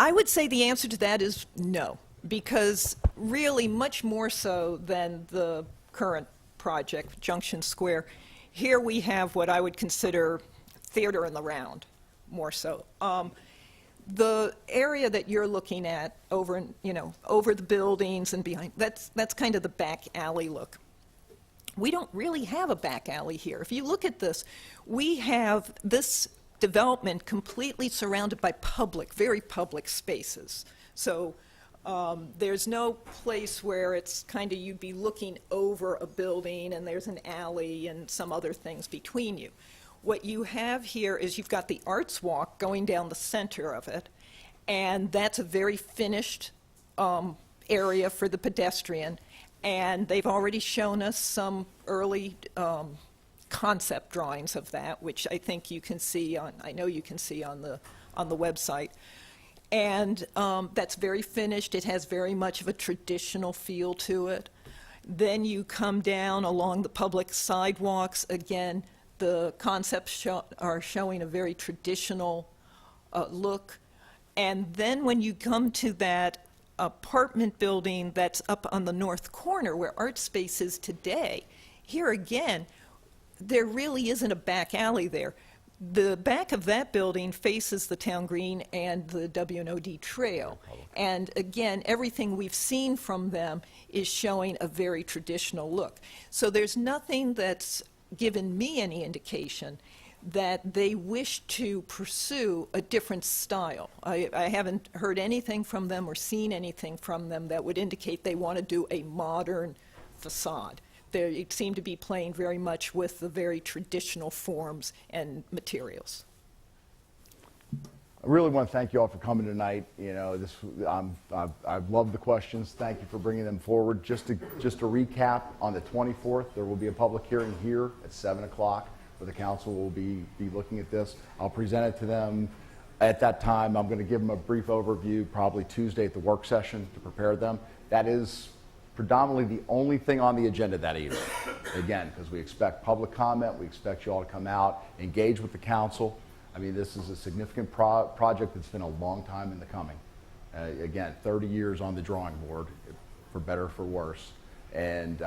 I would say the answer to that is no, because really much more so than the current project, Junction Square, here we have what I would consider theater in the round, more so. The area that you're looking at over the buildings and behind, that's kind of the back alley look. We don't really have a back alley here. If you look at this, we have this development completely surrounded by very public spaces. So there's no place where it's kind of you'd be looking over a building and there's an alley and some other things between you. What you have here is you've got the Arts Walk going down the center of it, and that's a very finished area for the pedestrian. And they've already shown us some early concept drawings of that, which I think you can see I know you can see on the website. And that's very finished. It has very much of a traditional feel to it. Then you come down along the public sidewalks. Again, the concepts are showing a very traditional look. And then when you come to that apartment building that's up on the north corner where Art Space is today, here again, there really isn't a back alley there. The back of that building faces the town green and the W&OD trail. And again, everything we've seen from them is showing a very traditional look. So there's nothing that's given me any indication that they wish to pursue a different style. I haven't heard anything from them or seen anything from them that would indicate they want to do a modern facade. They seem to be playing very much with the very traditional forms and materials. I really want to thank you all for coming tonight. You know, I've loved the questions. Thank you for bringing them forward. Just to recap, on the 24th, there will be a public hearing here at 7 o'clock where the council will be looking at this. I'll present it to them. At that time, I'm going to give them a brief overview, probably Tuesday at the work session to prepare them. That is predominantly the only thing on the agenda that evening. Again, because we expect public comment, we expect you all to come out, engage with the council. I mean, this is a significant project that's been a long time in the coming. Again, 30 years on the drawing board, for better or for worse. And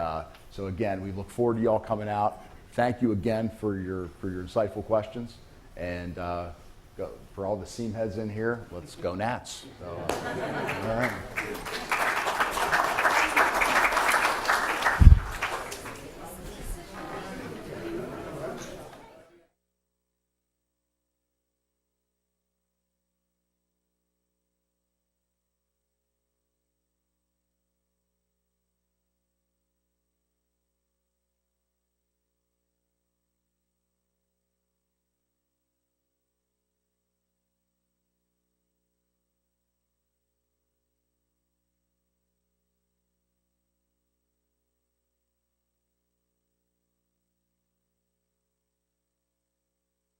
so again, we look forward to you all coming out. Thank you again for your insightful questions. And for all the seam heads in here, let's go Nats. So, all right.